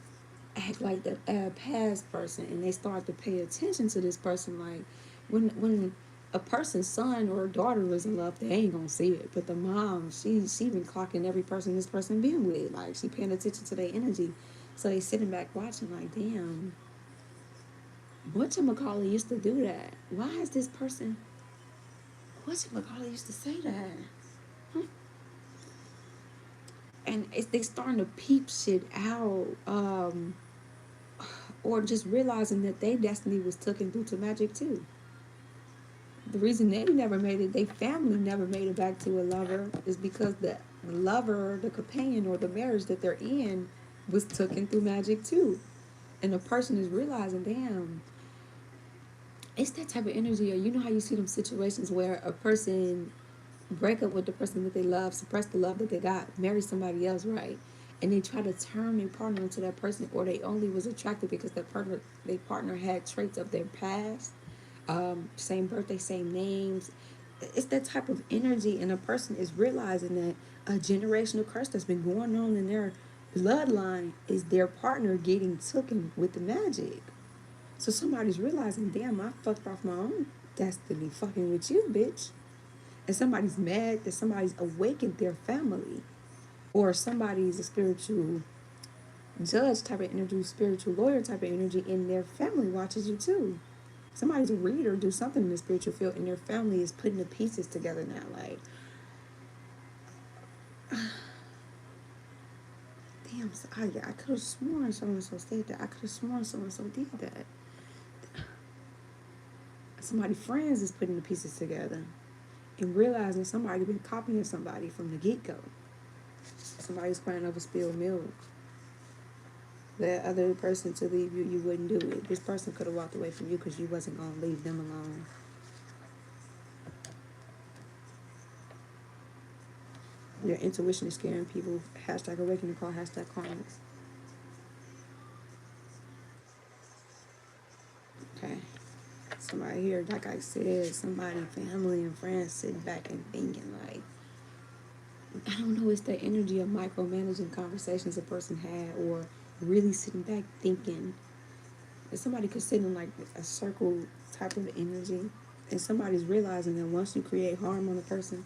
act like the past person, and they start to pay attention to this person. Like when a person's son or daughter was in love, they ain't gonna see it. But the mom, she been clocking every person this person been with. Like she paying attention to their energy. So they sitting back watching like, damn, whatchamacallit used to do that? Why is this person whatchamacallit used to say that? Huh? And they starting to peep shit out. Or just realizing that their destiny was taken through to magic too. The reason they never made it, their family never made it back to a lover, is because the lover, the companion, or the marriage that they're in was taken through magic too. And the person is realizing, damn, it's that type of energy. Or you know how you see them situations where a person break up with the person that they love, suppress the love that they got, marry somebody else, right? And they try to turn their partner into that person, or they only was attracted because their partner had traits of their past, same birthday, same names. It's that type of energy, and a person is realizing that a generational curse that's been going on in their bloodline is their partner getting taken with the magic. So somebody's realizing, damn, I fucked off my own destiny fucking with you, bitch. And somebody's mad that somebody's awakened their family, or somebody's a spiritual judge type of energy, spiritual lawyer type of energy, and their family watches you too. Somebody's a reader, do something in the spiritual field, and their family is putting the pieces together now. Like, damn, I could have sworn so and so said that. I could have sworn so and so did that. Somebody friends is putting the pieces together and realizing somebody been copying somebody from the get go. Somebody's crying over spilled milk. That other person to leave you, you wouldn't do it. This person could have walked away from you because you wasn't going to leave them alone. Your intuition is scaring people. Hashtag awakening call, hashtag karmics. Okay. Somebody here, like I said, somebody, family and friends sitting back and thinking like, I don't know, it's the energy of micromanaging conversations a person had, or really sitting back thinking. If somebody could sit in like a circle type of energy, and somebody's realizing that once you create harm on a person,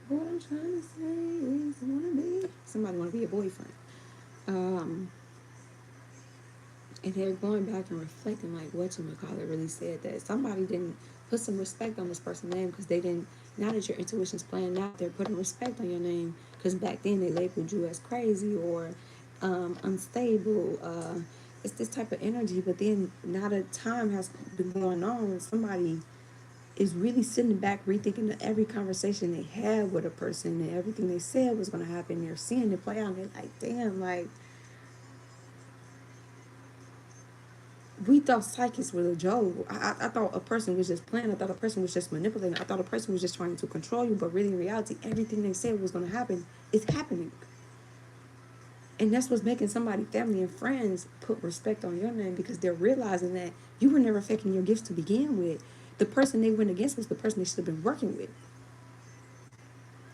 what I'm trying to say is, somebody wanna be a boyfriend. Um, and they're going back and reflecting like what you call it really said, that somebody didn't put some respect on this person's name, because they didn't. Now that your intuition's playing out, they're putting respect on your name, because back then they labeled you as crazy or unstable. It's this type of energy. But then now that time has been going on, somebody is really sitting back rethinking every conversation they had with a person, and everything they said was going to happen. They're seeing it play out, and they're like, damn, like, we thought psychics were a joke. I thought a person was just playing. I thought a person was just manipulating. I thought a person was just trying to control you. But really, in reality, everything they said was going to happen is happening. And that's what's making somebody, family and friends, put respect on your name, because they're realizing that you were never faking your gifts to begin with. The person they went against was the person they should have been working with.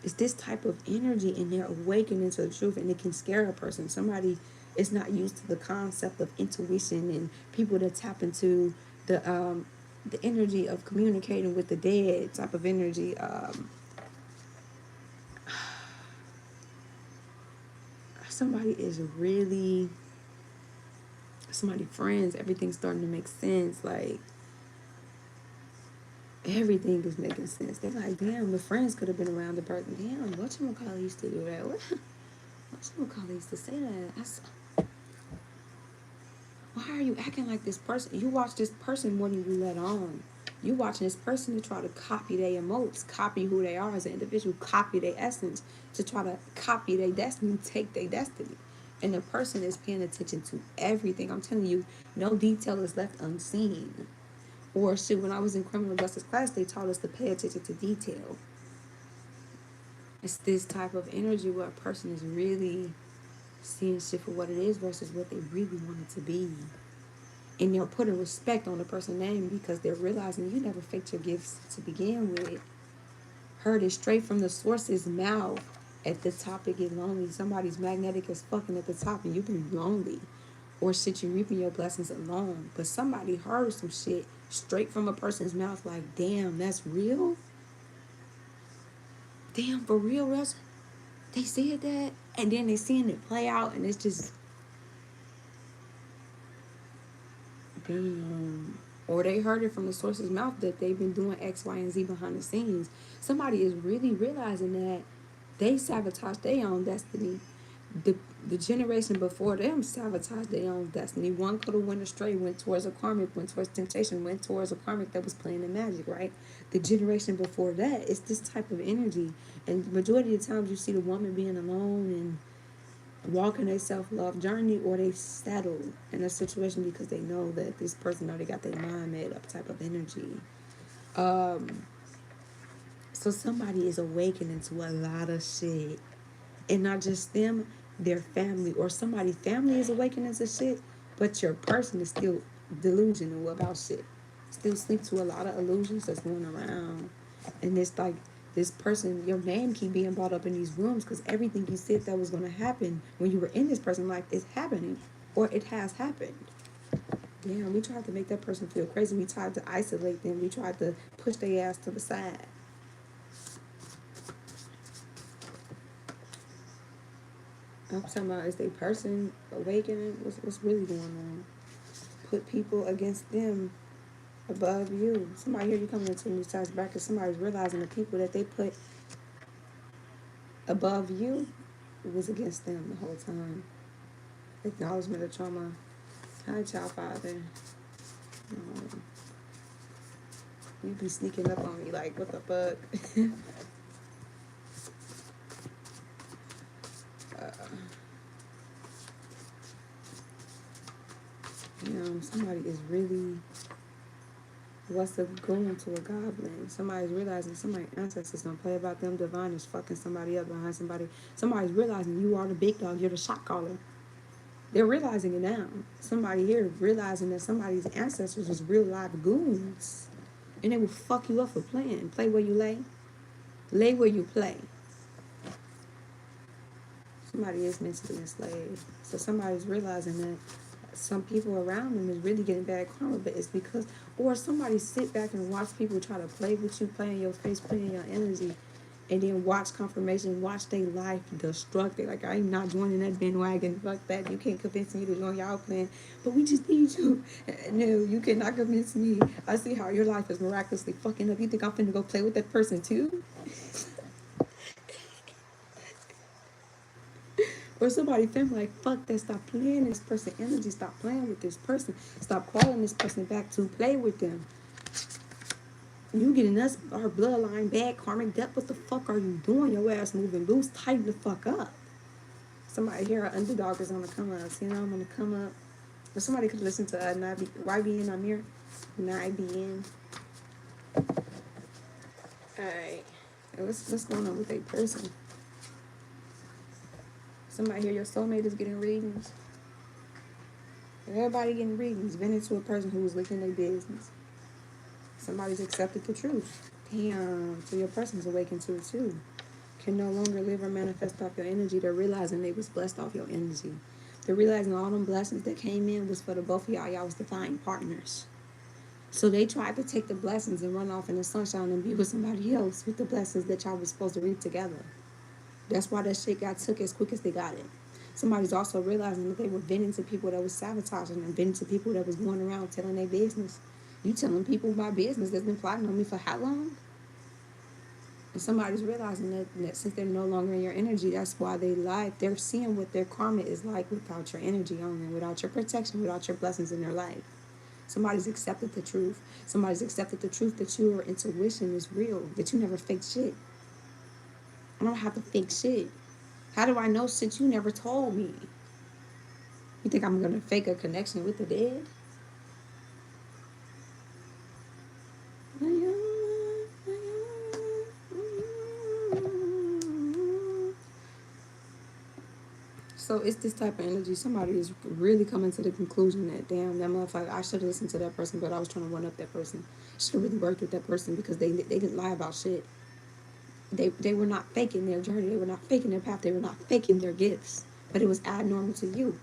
It's this type of energy, and they're awakening to the truth, and it can scare a person. Somebody is not used to the concept of intuition, and people that tap into the energy of communicating with the dead type of energy. Somebody is really, somebody friends, everything's starting to make sense. Like, everything is making sense. They're like, damn, the friends could have been around the person. Damn, whatchamacallit used to do that. Whatchamacallit used to say that. Why are you acting like this person? You watch this person more than you let on. You watching this person to try to copy their emotes, copy who they are as an individual, copy their essence, to try to copy their destiny, take their destiny. And the person is paying attention to everything. I'm telling you, no detail is left unseen. Or shit, when I was in criminal justice class, they taught us to pay attention to detail. It's this type of energy where a person is really seeing shit for what it is versus what they really want it to be. And they're putting respect on the person's name, because they're realizing you never faked your gifts to begin with. Heard it straight from the source's mouth. At the top, it get lonely. Somebody's magnetic as fucking at the top, and you can be lonely. Or shit, you reaping your blessings alone. But somebody heard some shit straight from a person's mouth, like, damn, that's real? Damn, for real, Russ? They said that? And then they seeing it play out, and it's just, damn. Or they heard it from the source's mouth that they've been doing X, Y, and Z behind the scenes. Somebody is really realizing that they sabotaged their own destiny. The generation before them sabotaged their own destiny. One could have went astray, went towards a karmic, went towards temptation, went towards a karmic that was playing the magic, right? The generation before that, it's this type of energy. And the majority of the times you see the woman being alone and walking a self-love journey, or they settle in a situation because they know that this person already got their mind made up type of energy. So somebody is awakening to a lot of shit. And not just them, their family, or somebody's family is awakening to shit, but your person is still delusional about shit. Still sleep to a lot of illusions that's going around. And it's like, this person, your name keep being brought up in these rooms, because everything you said that was going to happen when you were in this person's life is happening, or it has happened. Damn, we tried to make that person feel crazy. We tried to isolate them. We tried to push their ass to the side. I'm talking about, is they person awakening? What's really going on? Put people against them above you. Somebody here, you coming into a new size bracket. Somebody's realizing the people that they put above you was against them the whole time. Acknowledgement of trauma. Hi, child father. You be sneaking up on me like, what the fuck? Somebody is really what's up going to a goblin. Somebody's realizing somebody's ancestors don't play about them. Divine is fucking somebody up behind somebody. Somebody's realizing you are the big dog. You're the shot caller. They're realizing it now. Somebody here realizing that somebody's ancestors was real live goons. And they will fuck you up for playing. Play where you lay. Lay where you play. Somebody is mentally enslaved. So somebody's realizing that some people around them is really getting bad karma, but it's because, or somebody sit back and watch people try to play with you, play in your face, play in your energy, and then watch confirmation, watch their life destruct it. Like, I'm not joining that bandwagon. Fuck that. You can't convince me to join y'all plan, but we just need you. No, you cannot convince me. I see how your life is miraculously fucking up. You think I'm finna go play with that person too? Or somebody feeling like, fuck that, stop playing this person energy, stop playing with this person, stop calling this person back to play with them. You getting us, our bloodline bad, karmic debt, what the fuck are you doing? Your ass moving loose, tighten the fuck up. Somebody here, an underdog is on the come up, so, you know, I'm gonna come up. Or somebody could listen to YBN Amir, YBN. Alright, what's going on with a person? Somebody here, your soulmate is getting readings. Everybody getting readings. Been into a person who was leaking their business. Somebody's accepted the truth. Damn. So your person's awakened to it too. Can no longer live or manifest off your energy. They're realizing they was blessed off your energy. They're realizing all them blessings that came in was for the both of y'all. Y'all was divine partners. So they tried to take the blessings and run off in the sunshine and be with somebody else with the blessings that y'all was supposed to reap together. That's why that shit got took as quick as they got it. Somebody's also realizing that they were venting to people that was sabotaging them, venting to people that was going around telling their business. You telling people my business that's been plotting on me for how long? And somebody's realizing that since they're no longer in your energy, that's why they lied. They're seeing what their karma is like without your energy on them, without your protection, without your blessings in their life. Somebody's accepted the truth. Somebody's accepted the truth that your intuition is real, that you never fake shit. I don't have to fake shit. How do I know since you never told me? You think I'm going to fake a connection with the dead? So it's this type of energy. Somebody is really coming to the conclusion that, damn, that motherfucker, I should have listened to that person, but I was trying to one up that person. Should have really worked with that person because they didn't lie about shit. They were not faking their journey. They were not faking their path. They were not faking their gifts. But it was abnormal to you.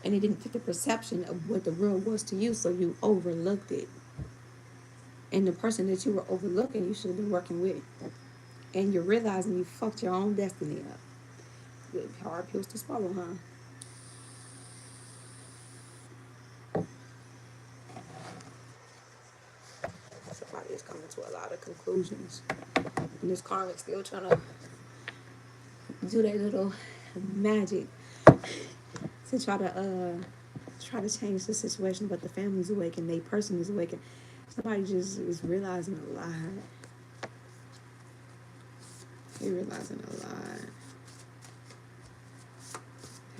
And it didn't fit the perception of what the real was to you, so you overlooked it. And the person that you were overlooking, you should have been working with. And you're realizing you fucked your own destiny up. Good hard pills to swallow, huh? Somebody is coming to a lot of conclusions. And this karmic still trying to do their little magic to try to change the situation, but the family's awakened, their person is awakened. Somebody just is realizing a lot. They're realizing a lot.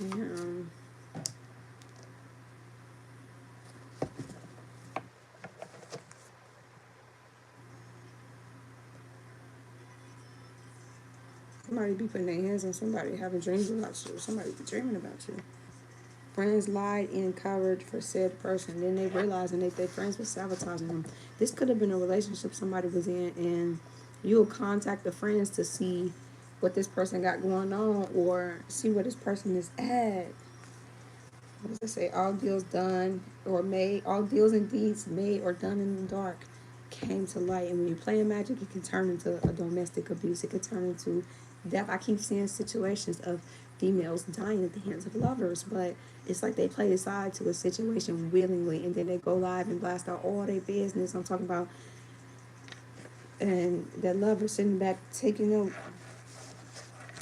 Damn. Somebody be putting their hands on somebody, having dreams about you. Somebody be dreaming about you. Friends lied in coverage for said person. Then they realizing that their friends were sabotaging them. This could have been a relationship somebody was in, and you'll contact the friends to see what this person got going on or see where this person is at. What does it say? All deals done or made, all deals and deeds made or done in the dark came to light. And when you play in magic, it can turn into a domestic abuse. It can turn into death. I keep seeing situations of females dying at the hands of lovers, but it's like they play aside to a situation willingly, and then they go live and blast out all their business. I'm talking about, and that lover sitting back taking note.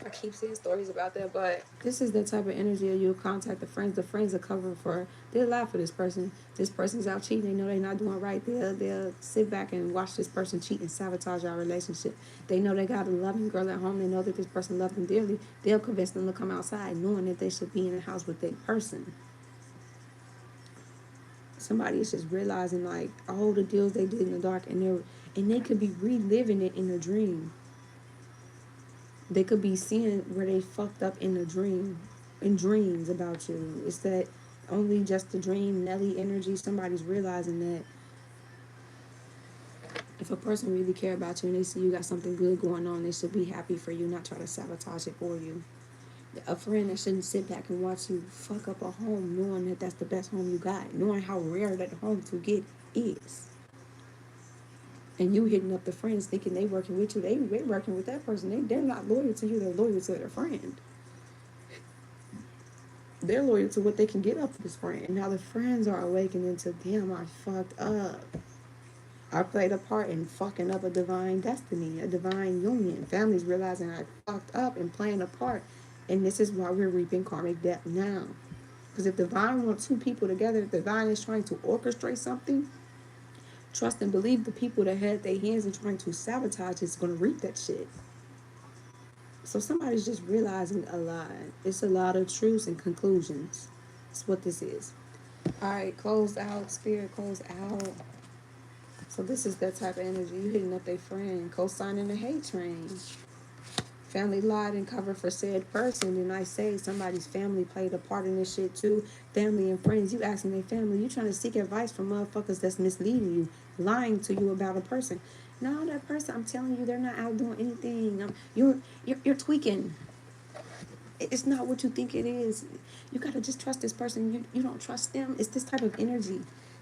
I keep seeing stories about that, but this is the type of energy that you'll contact the friends. The friends are covering for, they'll lie for this person. This person's out cheating. They know they're not doing right. They'll sit back and watch this person cheat and sabotage our relationship. They know they got a loving girl at home. They know that this person loves them dearly. They'll convince them to come outside knowing that they should be in the house with that person. Somebody is just realizing like all the deals they did in the dark, and they could be reliving it in a dream. They could be seeing where they fucked up in a dream, in dreams about you. It's that only just a dream, Nelly energy. Somebody's realizing that If a person really care about you and they see you got something good going on, they should be happy for you, not try to sabotage it for you. A friend that shouldn't sit back and watch you fuck up a home knowing that that's the best home you got, knowing how rare that home to get is. And you hitting up the friends thinking they working with you, they working with that person. They're not loyal to you, they're loyal to their friend. They're loyal to what they can get up to this friend. Now the friends are awakening to, damn, I fucked up. I played a part in fucking up a divine destiny, a divine union. Families realizing I fucked up and playing a part. And this is why we're reaping karmic debt now. Because if divine wants two people together, if divine is trying to orchestrate something, trust and believe the people that had their hands in trying to sabotage is going to reap that shit. So somebody's just realizing a lot. It's a lot of truths and conclusions. That's what this is. All right, close out, spirit, close out. So this is that type of energy. You hitting up their friend, co-signing the hate train. Family lied and covered for said person. And I say somebody's family played a part in this shit too. Family and friends. You asking their family. You trying to seek advice from motherfuckers that's misleading you, lying to you about a person. No, that person, I'm telling you, they're not out doing anything. You're tweaking. It's not what you think it is. You gotta just trust this person. You don't trust them. It's this type of energy.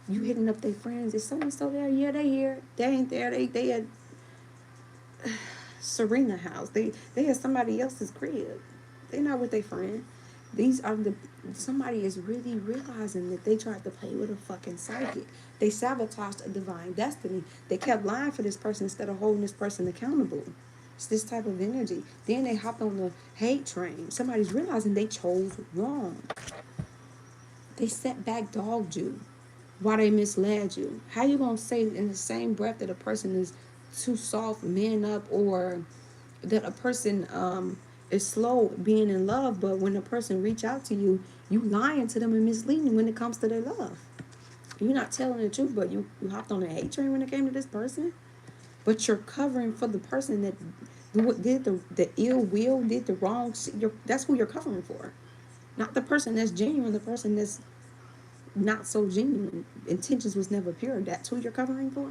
You hitting up their friends. Is so and so there? Yeah, they here. They ain't there. They at Serena house. They at somebody else's crib. They not with their friend. These are the somebody is really realizing that they tried to play with a fucking psychic. They sabotaged a divine destiny. They kept lying for this person instead of holding this person accountable. It's this type of energy. Then they hopped on the hate train. Somebody's realizing they chose wrong. They set back dogged you while they misled you. How you gonna say in the same breath that a person is too soft, man up, or that a person is slow being in love, but when a person reach out to you, you lying to them and misleading when it comes to their love. You're not telling the truth, but you hopped on the hate train when it came to this person. But you're covering for the person that did the ill will, did the wrong shit. That's who you're covering for. Not the person that's genuine, the person that's not so genuine. Intentions was never pure. That's who you're covering for.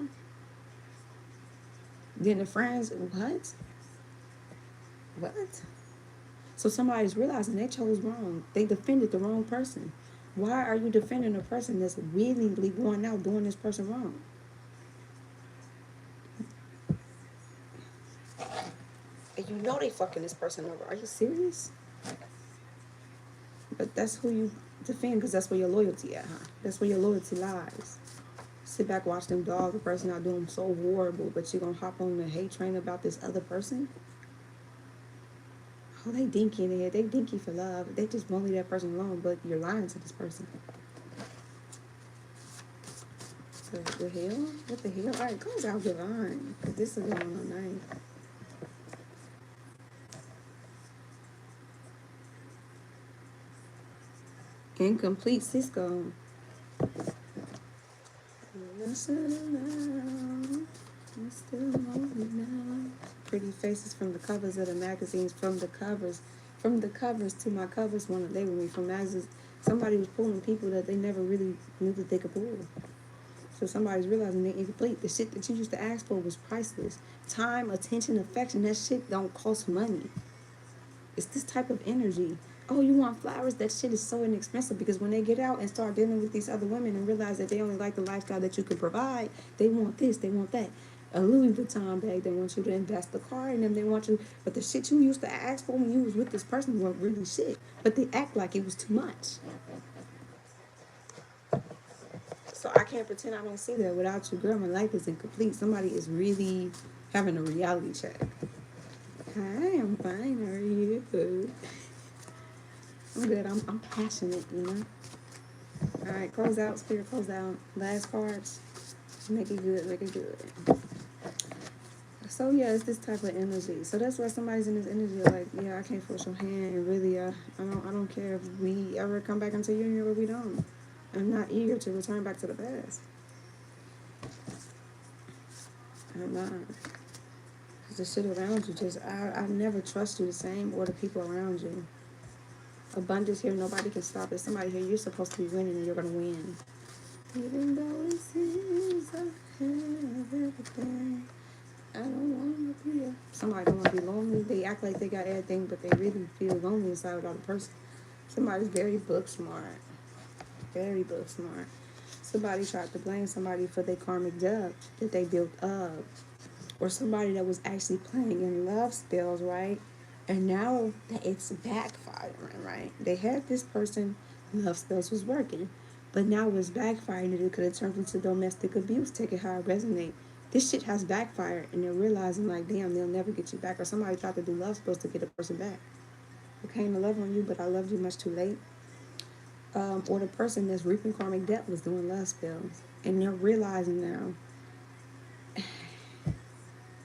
Then the friends, what? What? So somebody's realizing they chose wrong. They defended the wrong person. Why are you defending a person that's willingly going out doing this person wrong? And you know they fucking this person over. Are you serious? But that's who you defend because that's where your loyalty at, huh? That's where your loyalty lies. Sit back, watch them dog the person out doing so horrible, but you're gonna hop on the hate train about this other person? Oh, they dinky in the head. They dinky for love. They just won't leave that person alone, but you're lying to this person. The hell? What the hell? Alright, close out divine. Because this is going on night. Incomplete Cisco. Pretty faces from the covers of the magazines, from the covers to my covers want to label me from magazines. Somebody was pulling people that they never really knew that they could pull. So somebody's realizing they're incomplete. The shit that you used to ask for was priceless. Time, attention, affection, that shit don't cost money. It's this type of energy. Oh, you want flowers? That shit is so inexpensive because when they get out and start dealing with these other women and realize that they only like the lifestyle that you can provide, they want this, they want that. A Louis Vuitton bag, they want you to invest the car in them, they want you, but the shit you used to ask for when you was with this person wasn't really shit. But they act like it was too much. So I can't pretend I don't see that without you, girl. My life is incomplete. Somebody is really having a reality check. Hi, I'm fine. How are you? I'm good. I'm passionate, you know. All right, close out, spirit, close out. Last cards. Make it good, make it good. So yeah, it's this type of energy. So that's why somebody's in this energy like, yeah, I can't force your hand, and really, I don't care if we ever come back into union or we don't. I'm not eager to return back to the past. I'm not. Cause the shit around you just, I never trust you the same or the people around you. Abundance here, nobody can stop it. Somebody here, you're supposed to be winning and you're gonna win. Even though it seems I have everything, I don't want to be. Somebody don't want to be lonely. They act like they got everything, but they really feel lonely inside without a person. Somebody's very book smart. Very book smart. Somebody tried to blame somebody for their karmic debt that they built up. Or somebody that was actually playing in love spells, right? And now that it's backfiring, right? They had this person, love spells was working, but now it's backfiring and it could have turned into domestic abuse. Take it how it resonates. This shit has backfired and they're realizing like, damn, they'll never get you back. Or somebody tried to do love spells to get a person back. I came to love on you, but I loved you much too late. Or the person that's reaping karmic debt was doing love spells. And they're realizing now,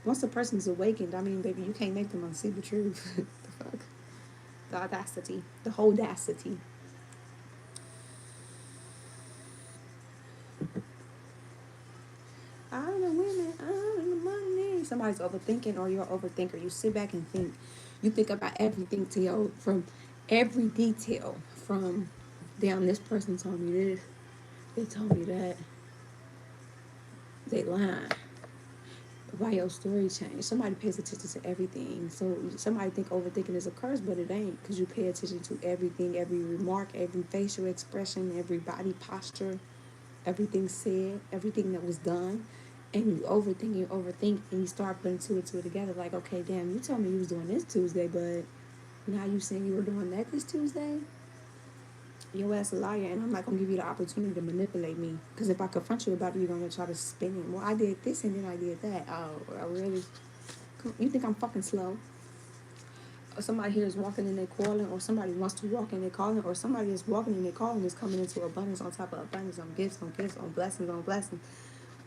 once the person's awakened, I mean, baby, you can't make them unsee the truth. The fuck? The audacity. The whole audacity. I'm the women, I'm the money. Somebody's overthinking or you're an overthinker. You sit back and think. You think about everything to your, from every detail. From, damn, this person told me this. They told me that. They lying. Why your story changed? Somebody pays attention to everything. So somebody think overthinking is a curse, but it ain't, because you pay attention to everything, every remark, every facial expression, every body posture, everything said, everything that was done. And you overthink, and you start putting two and two together. Like, okay, damn, you told me you was doing this Tuesday, but now you saying you were doing that this Tuesday? Your ass a liar, and I'm not gonna give you the opportunity to manipulate me. Because if I confront you about it, you're gonna try to spin it. Well, I did this and then I did that. Oh, I really? You think I'm fucking slow? Or somebody here is walking in their calling, or somebody wants to walk in their calling, or somebody is walking in their calling is coming into abundance on top of abundance, on gifts, on blessings, on blessings,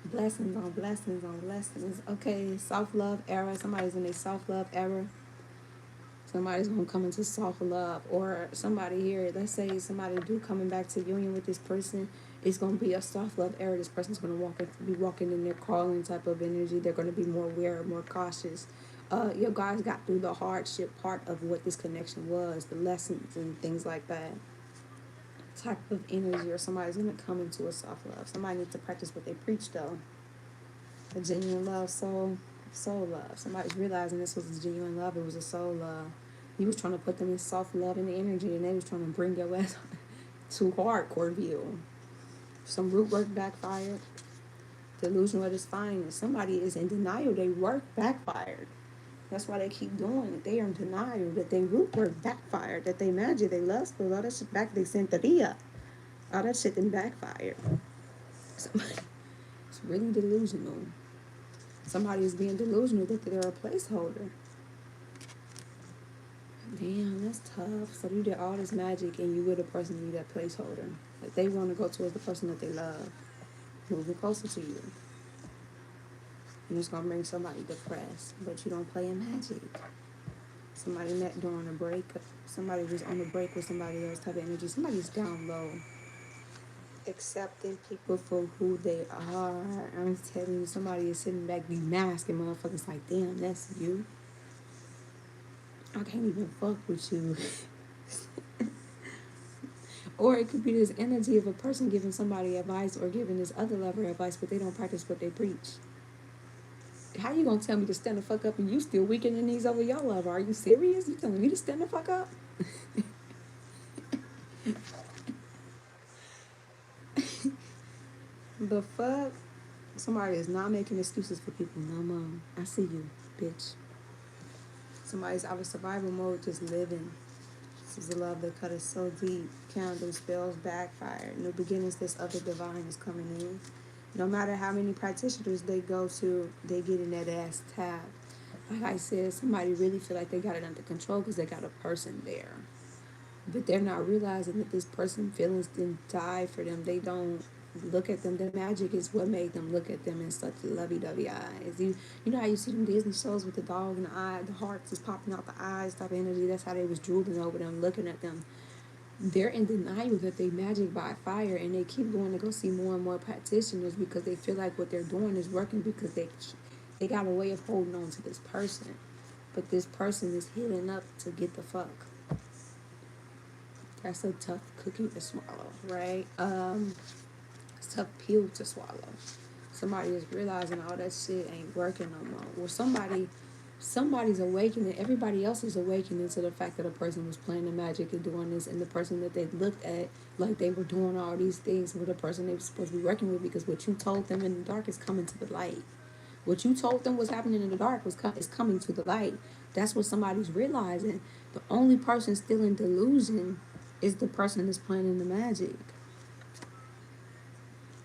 blessings on blessings on blessings. Okay, self love era. Somebody's in a self love era. Somebody's gonna come into self love, or somebody here. Let's say somebody do coming back to union with this person. It's gonna be a self love era. This person's gonna be walking in their calling type of energy. They're gonna be more aware, more cautious. Your guys got through the hardship part of what this connection was, the lessons and things like that. Type of energy, or somebody's gonna come into a self love. Somebody needs to practice what they preach though. A genuine love, soul love. Somebody's realizing this was a genuine love. It was a soul love. You was trying to put them in soft love and energy, and they was trying to bring your ass to hardcore view. Some root work backfired. Delusion at its finest. Somebody is in denial. They work backfired. That's why they keep doing it. They are in denial that they root work backfired. That they magic, they lust, all that shit back. They Santeria. All that shit then backfired. Somebody, it's really delusional. Somebody is being delusional that they're a placeholder. Damn, that's tough. So you did all this magic and you with a person you that placeholder. That they want to go towards the person that they love. Moving closer to you. And it's gonna bring somebody depressed. But you don't play in magic. Somebody met during a break. Somebody was on a break with somebody else type of energy. Somebody's down low. Accepting people for who they are. I'm telling you, somebody is sitting back be masking motherfuckers like, damn, that's you. I can't even fuck with you. Or it could be this energy of a person giving somebody advice or giving this other lover advice, but they don't practice what they preach. How you gonna tell me to stand the fuck up and you still weakening the knees over your lover? Are you serious? You telling me to stand the fuck up? The fuck? Somebody is not making excuses for people no more. I see you, bitch. Somebody's out of survival mode, just living. This is the love that cut us so deep. Candle spells backfire. New beginnings, this other divine is coming in. No matter how many practitioners they go to, they get in that ass tab. Like I said, somebody really feel like they got it under control because they got a person there. But they're not realizing that this person feelings didn't die for them. They don't look at them. The magic is what made them look at them in such lovey-dovey eyes. You know how you see them Disney shows with the dog in the eye, the hearts is popping out the eyes type of energy. That's how they was drooling over them, looking at them. They're in denial that they magic by fire, and they keep going to go see more and more practitioners because they feel like what they're doing is working because they got a way of holding on to this person. But this person is healing up to get the fuck. That's a tough cookie to swallow, right? tough pill to swallow. Somebody is realizing all that shit ain't working no more. Or somebody's awakening. Everybody else is awakening to the fact that a person was playing the magic and doing this, and the person that they looked at like they were doing all these things with the person they were supposed to be working with, because what you told them in the dark is coming to the light. What you told them was happening in the dark is coming to the light. That's what somebody's realizing. The only person still in delusion is the person that's playing the magic.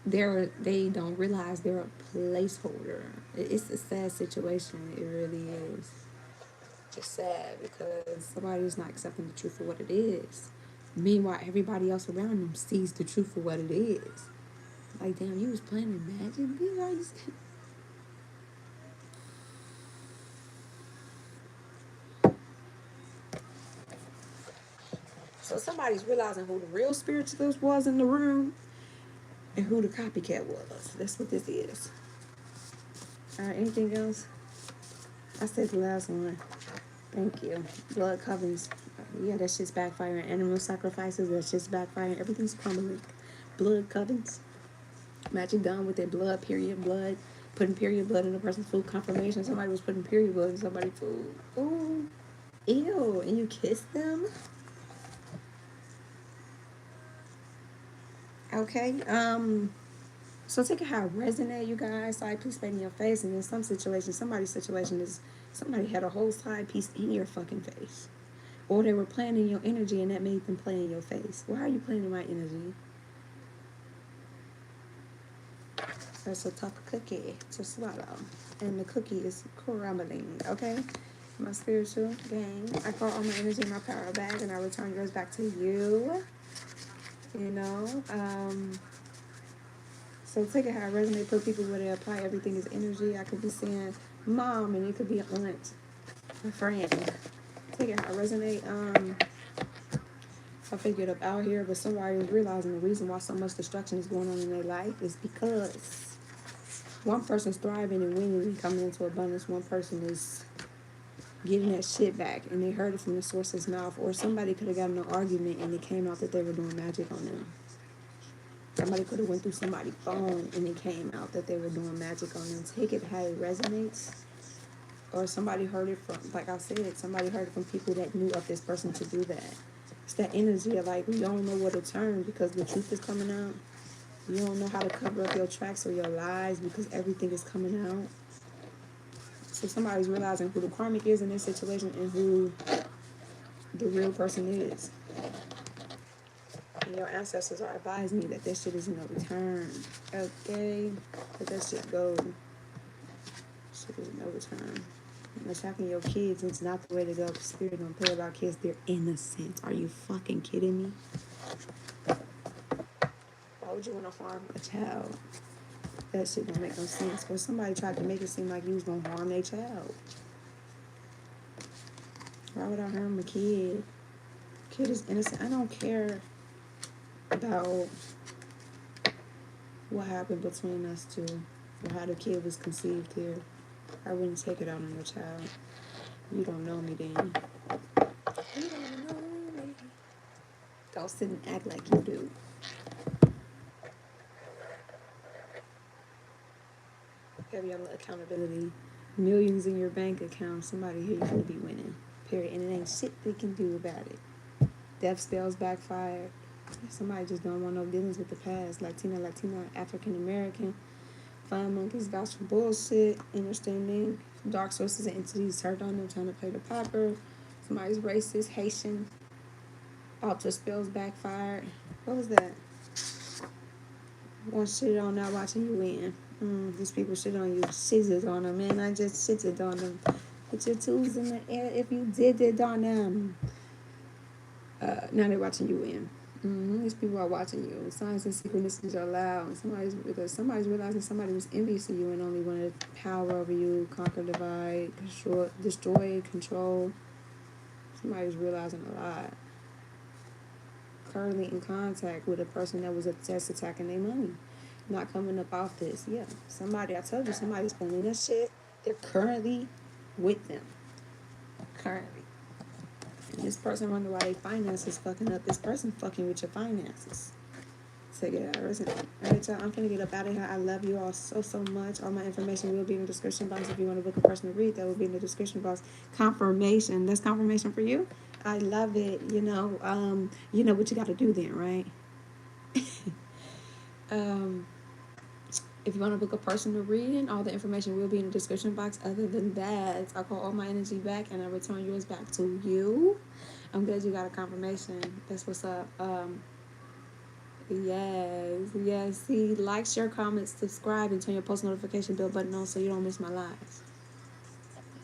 They don't realize they're a placeholder. It's a sad situation. It really is. It's sad because somebody's not accepting the truth for what it is. Meanwhile, everybody else around them sees the truth for what it is. Like, damn, you was playing magic, bitch. So somebody's realizing who the real spiritualist was in the room and who the copycat was. That's what this is. Alright, anything else? I said the last one. Thank you. Blood covens. Yeah, that shit's backfiring. Animal sacrifices, that shit's backfiring. Everything's crumbling. Blood covens. Magic done with their blood, period blood. Putting period blood in a person's food. Confirmation. Somebody was putting period blood in somebody's food. Ooh. Ew. And you kissed them? Okay. So take it how it resonate, you guys. Like, please spit in your face. And in some situations, somebody's situation is somebody had a whole side piece in your fucking face. Or they were playing in your energy and that made them play in your face. Why are you playing in my energy? That's a tough cookie to swallow. And the cookie is crumbling, okay? My spiritual gang. I call all my energy in my power bag and I return yours back to you. You know? So take it how it resonate. Put people where they apply. Everything is energy. I could be saying mom and it could be an aunt, a friend. Take it how it resonate. I figured up out here, but somebody was realizing the reason why so much destruction is going on in their life is because one person's thriving and winning and coming into abundance. One person is getting that shit back, and they heard it from the source's mouth. Or somebody could have gotten an argument and it came out that they were doing magic on them. Somebody could have went through somebody's phone and it came out that they were doing magic on them. Take it how it resonates. Or somebody heard it from, like I said, somebody heard it from people that knew of this person to do that. It's that energy of like, you don't know what to turn because the truth is coming out. You don't know how to cover up your tracks or your lies because everything is coming out. So somebody's realizing who the karmic is in this situation and who the real person is. And your ancestors are advising me that this shit is no return. Okay? Let that shit go. Shit is no return. And attacking your kids is not the way to go. The spirit don't play about kids. They're innocent. Are you fucking kidding me? Why would you want to harm a child? That shit don't make no sense. Or somebody tried to make it seem like you was going to harm their child. Why would I harm a kid? Kid is innocent. I don't care about what happened between us two or how the kid was conceived here. I wouldn't take it out on your child. You don't know me then. You don't know me. Don't sit and act like you do. Have your accountability. Millions in your bank account. Somebody here, you're going to be winning. Period. And it ain't shit they can do about it. Death spells backfired. Somebody just don't want no dealings with the past. Latina, African American. Fine monkeys vouch for bullshit. Understanding. Dark sources and entities turned on them trying to play the popper. Somebody's racist. Haitian. Altar spells backfired. What was that? One shit on not watching you win. These people shit on you. Scissors on them, man. I just shitted on them. Put your tools in the air if you did it on them. Now they're watching you win. These people are watching you. Signs and synchronicities are loud. Somebody's realizing somebody was envious of you and only wanted power over you, conquer, divide, destroy, control. Somebody's realizing a lot. Currently in contact with a person that was just attacking their money. Not coming up off this. Yeah. I told you somebody's pulling this shit. They're currently with them. Currently. And this person wonder why their finances fucking up. This person fucking with your finances. Take it out. Alright, y'all. I'm gonna get up out of here. I love you all so, so much. All my information will be in the description box. If you want to book a personal read, that will be in the description box. Confirmation. That's confirmation for you. I love it. You know what you got to do then, right? If you want to book a personal reading, all the information will be in the description box. Other than that, I call all my energy back and I return yours back to you. I'm glad you got a confirmation. That's what's up. Yes. See, like, share, comment, subscribe, and turn your post notification bell button on so you don't miss my lives.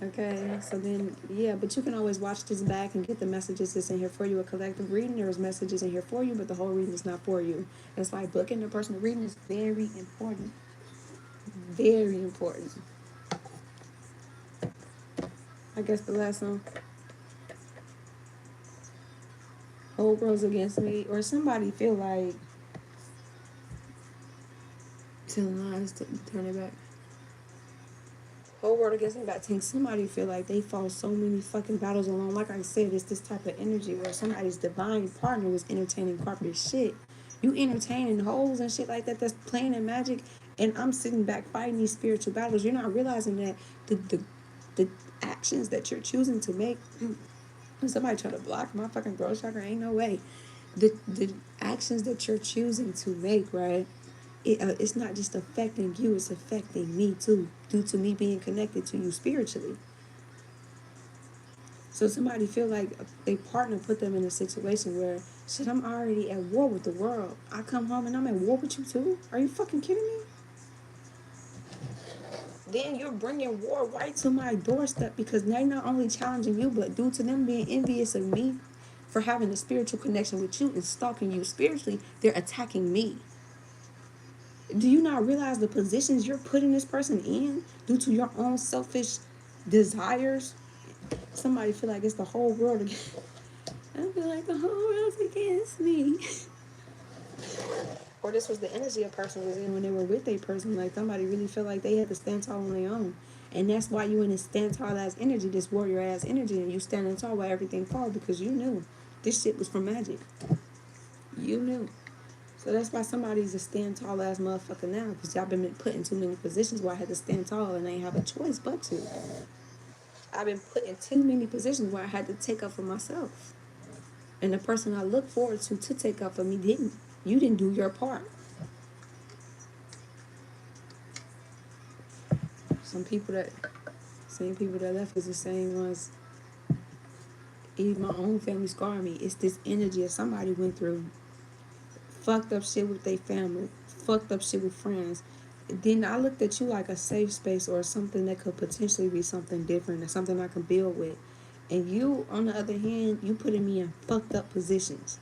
Okay, so then, but you can always watch this back and get the messages that's in here for you. A collective reading, there's messages in here for you, but the whole reading is not for you. That's why booking the personal reading is very important. Very important. I guess the last one. Whole world's against me, or somebody feel like telling lies to turn it back. Whole world against me, but I think somebody feel like they fought so many fucking battles alone. Like I said, it's this type of energy where somebody's divine partner was entertaining corporate shit. You entertaining hoes and shit like that that's playing in magic, and I'm sitting back fighting these spiritual battles. You're not realizing that the actions that you're choosing to make. Somebody trying to block my fucking growth chakra, ain't no way. The actions that you're choosing to make, right? It's not just affecting you, it's affecting me too, due to me being connected to you spiritually. So somebody feel like a partner put them in a situation where, shit, I'm already at war with the world. I come home and I'm at war with you too? Are you fucking kidding me? Then you're bringing war right to my doorstep because they're not only challenging you, but due to them being envious of me for having a spiritual connection with you and stalking you spiritually, they're attacking me. Do you not realize the positions you're putting this person in due to your own selfish desires? Somebody feel like it's the whole world against. I feel like the whole world's against me. Or this was the energy a person was in when they were with a person. Like somebody really felt like they had to stand tall on their own. And that's why you in this stand tall ass energy, this warrior ass energy, and you standing tall while everything falls because you knew this shit was from magic. You knew. So that's why somebody's a stand tall ass motherfucker now, because y'all been put in too many positions where I had to stand tall and I ain't have a choice but to. I've been put in too many positions where I had to take up for myself. And the person I look forward to take up for me didn't. You didn't do your part. Same people that left is the same ones. Even my own family scarred me. It's this energy that somebody went through. Fucked up shit with their family. Fucked up shit with friends. Then I looked at you like a safe space or something that could potentially be something different or something I can build with. And you, on the other hand, you putting me in fucked up positions.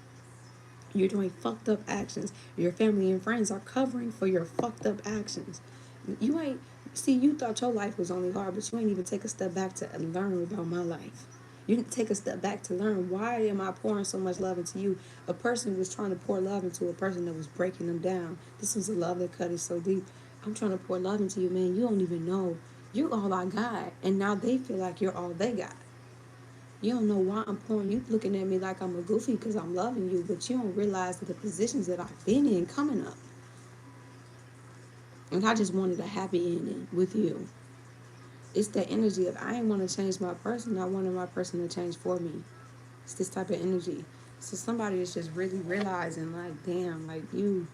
You're doing fucked up actions. Your family and friends are covering for your fucked up actions. You thought your life was only hard, but you ain't even take a step back to learn about my life. You didn't take a step back to learn, why am I pouring so much love into you? A person was trying to pour love into a person that was breaking them down. This was a love that cut it so deep. I'm trying to pour love into you, man. You don't even know. You're all I got. And now they feel like you're all they got. You don't know why I'm pouring. You looking at me like I'm a goofy because I'm loving you, but you don't realize that the positions that I've been in coming up. And I just wanted a happy ending with you. It's the energy of I ain't want to change my person. I wanted my person to change for me. It's this type of energy. So somebody is just really realizing, like, damn, like, you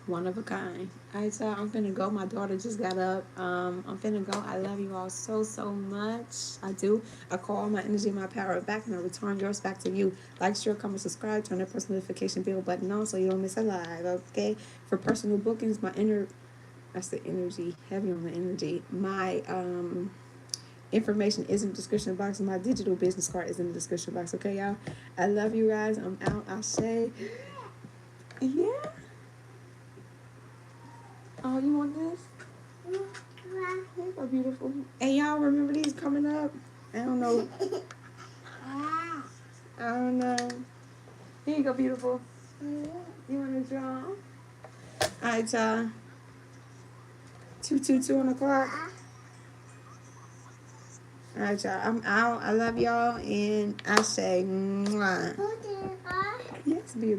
one of a kind. Alright, so I'm finna go. My daughter just got up. I'm finna go. I love you all so, so much. I do. I call all my energy and my power back, and I return yours back to you. Like, share, comment, subscribe, turn that post notification bell button on so you don't miss a live, okay? For personal bookings, that's the energy, heavy on the energy. My information is in the description box. My digital business card is in the description box, okay, y'all? I love you guys. I'm out. I'll say, yeah. Oh, you want this? They are beautiful. And y'all remember these coming up? I don't know. I don't know. Here you go, beautiful. You want to draw? Alright, y'all. 2:22 on the clock. Alright, y'all. I'm out. I love y'all. And I say, mwah. Yes, beautiful.